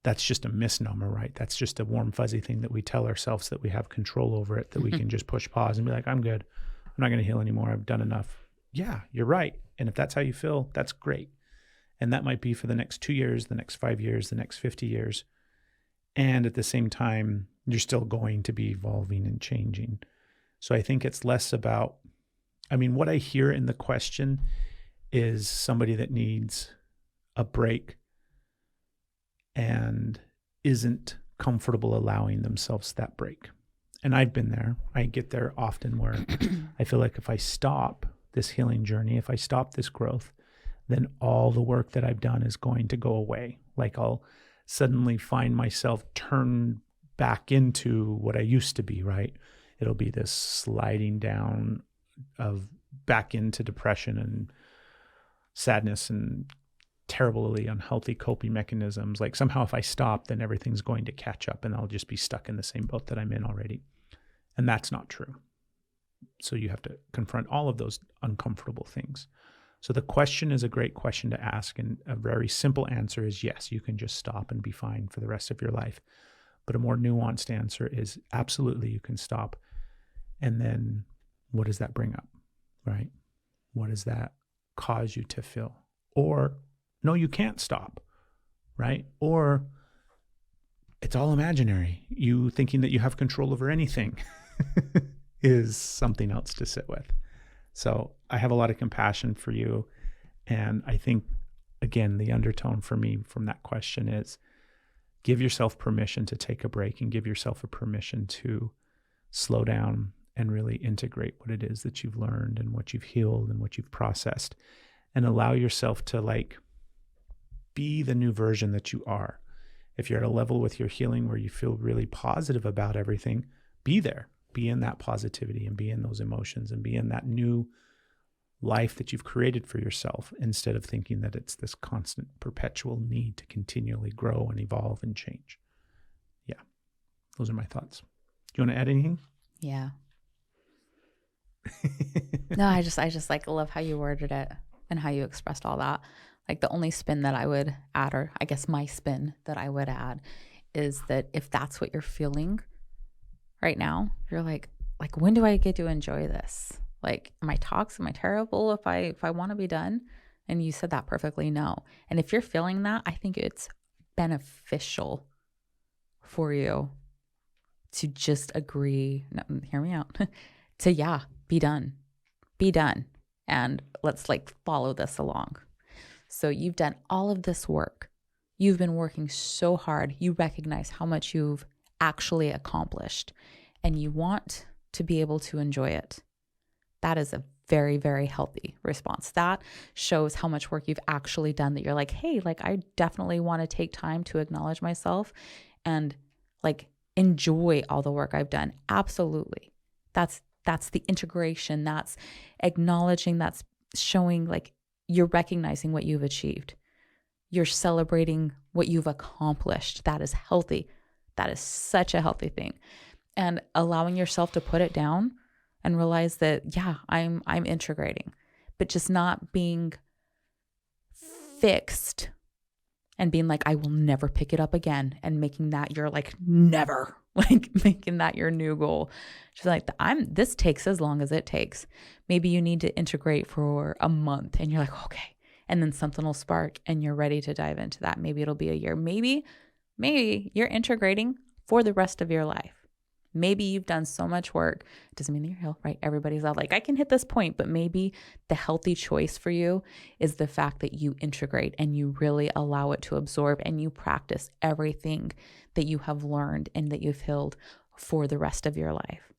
that's just a misnomer, right? That's just a warm, fuzzy thing that we tell ourselves that we have control over it, that we can just push pause and be like, I'm good. I'm not going to heal anymore. I've done enough. Yeah, you're right. And if that's how you feel, that's great. And that might be for the next 2 years, the next 5 years, the next 50 years. And at the same time, you're still going to be evolving and changing. So I think it's less about, what I hear in the question is somebody that needs a break and isn't comfortable allowing themselves that break. And I've been there. I get there often where I feel like if I stop this healing journey, if I stop this growth, then all the work that I've done is going to go away. Like I'll suddenly find myself turned back into what I used to be, right? It'll be this sliding down of back into depression and sadness and terribly unhealthy coping mechanisms. Like somehow if I stop, then everything's going to catch up and I'll just be stuck in the same boat that I'm in already. And that's not true. So you have to confront all of those uncomfortable things. So the question is a great question to ask. And a very simple answer is yes, you can just stop and be fine for the rest of your life. But a more nuanced answer is absolutely you can stop. And then what does that bring up, right? What does that cause you to feel? Or no, you can't stop, right? Or it's all imaginary. You thinking that you have control over anything is something else to sit with. So I have a lot of compassion for you. And I think, again, the undertone for me from that question is give yourself permission to take a break and give yourself a permission to slow down and really integrate what it is that you've learned and what you've healed and what you've processed, and allow yourself to like be the new version that you are. If you're at a level with your healing where you feel really positive about everything, be there. Be in that positivity and be in those emotions and be in that new life that you've created for yourself, instead of thinking that it's this constant, perpetual need to continually grow and evolve and change. Yeah, those are my thoughts. Do you want to add anything? Yeah. No, I just like love how you worded it and how you expressed all that. Like the only spin that I would add, or I guess my spin that I would add, is that if that's what you're feeling right now, you're like when do I get to enjoy this? Like, am I toxic? Am I terrible if I want to be done? And you said that perfectly, no. And if you're feeling that, I think it's beneficial for you to just agree, no, hear me out, to be done. Be done. And let's like follow this along. So you've done all of this work. You've been working so hard. You recognize how much you've actually accomplished, and you want to be able to enjoy it. That is a very, very healthy response. That shows how much work you've actually done, that you're like, hey, like I definitely want to take time to acknowledge myself and like enjoy all the work I've done. Absolutely. That's the integration. That's acknowledging, that's showing like you're recognizing what you've achieved. You're celebrating what you've accomplished. That is healthy. That is such a healthy thing. And allowing yourself to put it down and realize that, yeah, I'm integrating, but just not being fixed and being like, I will never pick it up again, and making that your like never, like making that your new goal. Just like, this takes as long as it takes. Maybe you need to integrate for a month and you're like, okay. And then something will spark and you're ready to dive into that. Maybe it'll be a year. Maybe you're integrating for the rest of your life. Maybe you've done so much work. It doesn't mean that you're healed, right? Everybody's all like, I can hit this point, but maybe the healthy choice for you is the fact that you integrate and you really allow it to absorb, and you practice everything that you have learned and that you've healed for the rest of your life.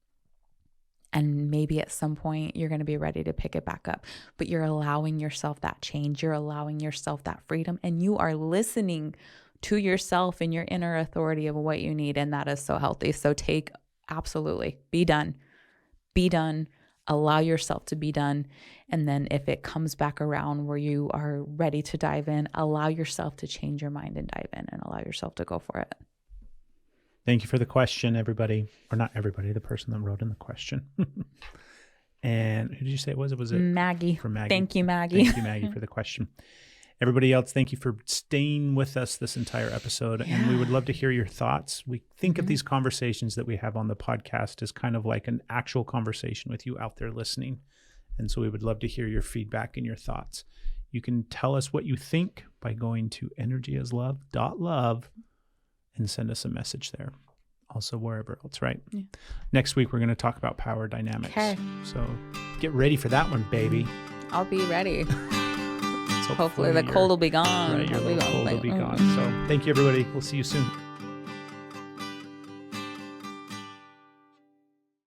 And maybe at some point you're going to be ready to pick it back up, but you're allowing yourself that change. You're allowing yourself that freedom, and you are listening to yourself and your inner authority of what you need. And that is so healthy. So absolutely, be done, allow yourself to be done. And then if it comes back around where you are ready to dive in, allow yourself to change your mind and dive in, and allow yourself to go for it. Thank you for the question, everybody. Or not everybody, the person that wrote in the question. And who did you say it was? Was it Maggie? From Maggie. Thank you, Maggie. Thank you, Maggie, for the question. Everybody else, thank you for staying with us this entire episode. Yeah. And we would love to hear your thoughts. We think of these conversations that we have on the podcast as kind of like an actual conversation with you out there listening. And so we would love to hear your feedback and your thoughts. You can tell us what you think by going to energyaslove.love and send us a message there. Also wherever else, right? Yeah. Next week, we're going to talk about power dynamics. Okay. So get ready for that one, baby. I'll be ready. So hopefully the cold will be gone. Right, your cold will be gone. So thank you, everybody. We'll see you soon.